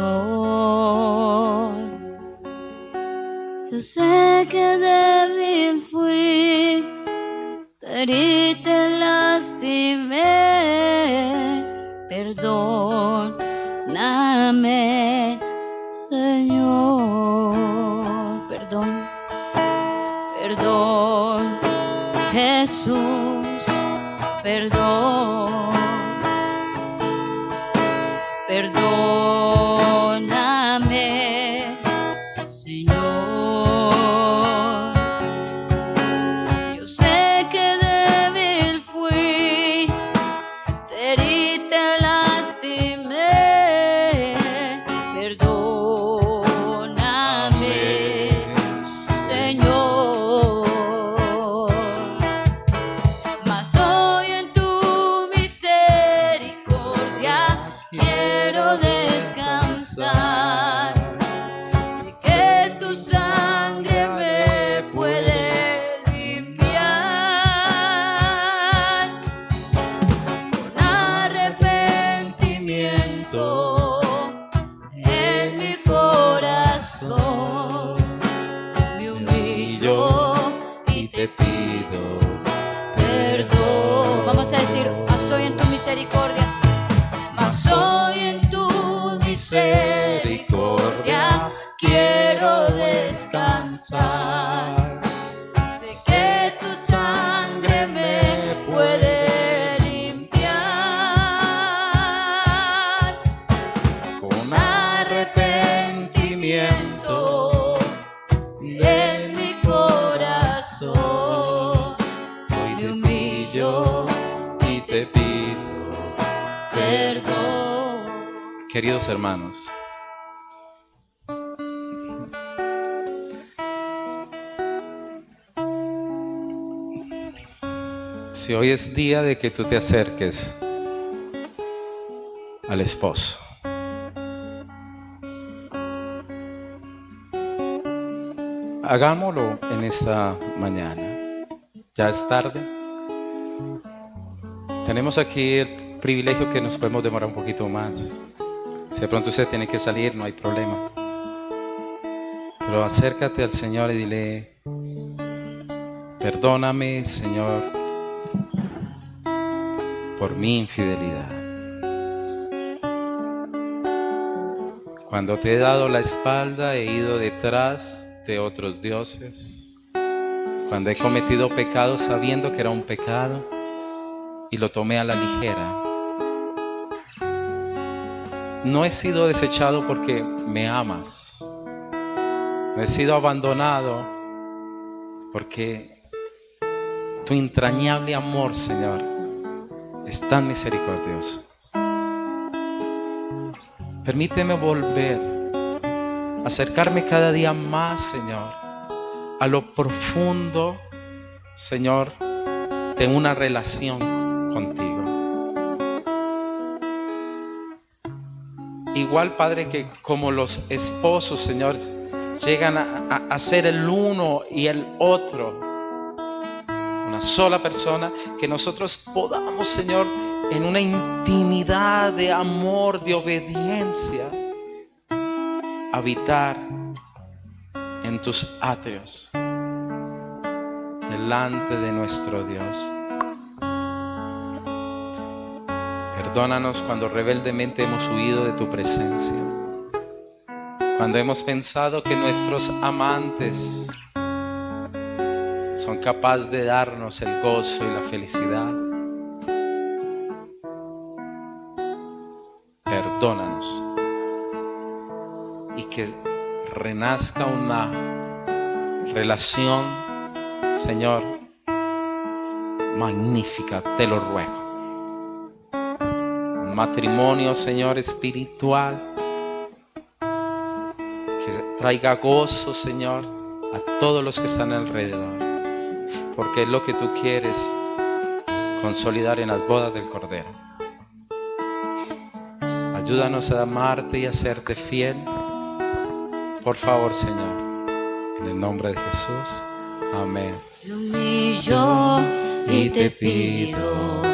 Yo sé que débil fui, te herí, te lastimé. Perdóname, Señor. Perdón, perdón, Jesús, perdón. Perdóname, Señor. Yo sé que débil fui, te herí, te lastimé. Perdóname, Señor. Mas hoy en tu misericordia quiero descansar. Sé que tu sangre me puede limpiar. Con arrepentimiento en mi corazón me humillo y te pido perdón. Vamos a decir: mas hoy en tu misericordia, mas hoy en tu misericordia quiero descansar. Sé que tu sangre me puede limpiar. Queridos hermanos, si hoy es día de que tú te acerques al esposo, hagámoslo en esta mañana. Ya es tarde. Tenemos aquí el privilegio que nos podemos demorar un poquito más. Si de pronto usted tiene que salir, no hay problema. Pero acércate al Señor y dile: perdóname, Señor, por mi infidelidad. Cuando te he dado la espalda, he ido detrás de otros dioses. Cuando he cometido pecado sabiendo que era un pecado y lo tomé a la ligera. No he sido desechado porque me amas. No he sido abandonado porque tu entrañable amor, Señor, es tan misericordioso. Permíteme volver, acercarme cada día más, Señor, a lo profundo, Señor, de una relación contigo. Igual, Padre, que como los esposos, Señor, llegan a ser el uno y el otro, una sola persona, que nosotros podamos, Señor, en una intimidad de amor, de obediencia, habitar en tus atrios, delante de nuestro Dios. Perdónanos cuando rebeldemente hemos huido de tu presencia, cuando hemos pensado que nuestros amantes son capaces de darnos el gozo y la felicidad. Perdónanos y que renazca una relación, Señor, magnífica, te lo ruego. Un matrimonio, Señor, espiritual, que traiga gozo, Señor, a todos los que están alrededor, porque es lo que tú quieres consolidar en las bodas del Cordero. Ayúdanos a amarte y a serte fiel. Por favor, Señor, en el nombre de Jesús. Amén. Me humillo y te pido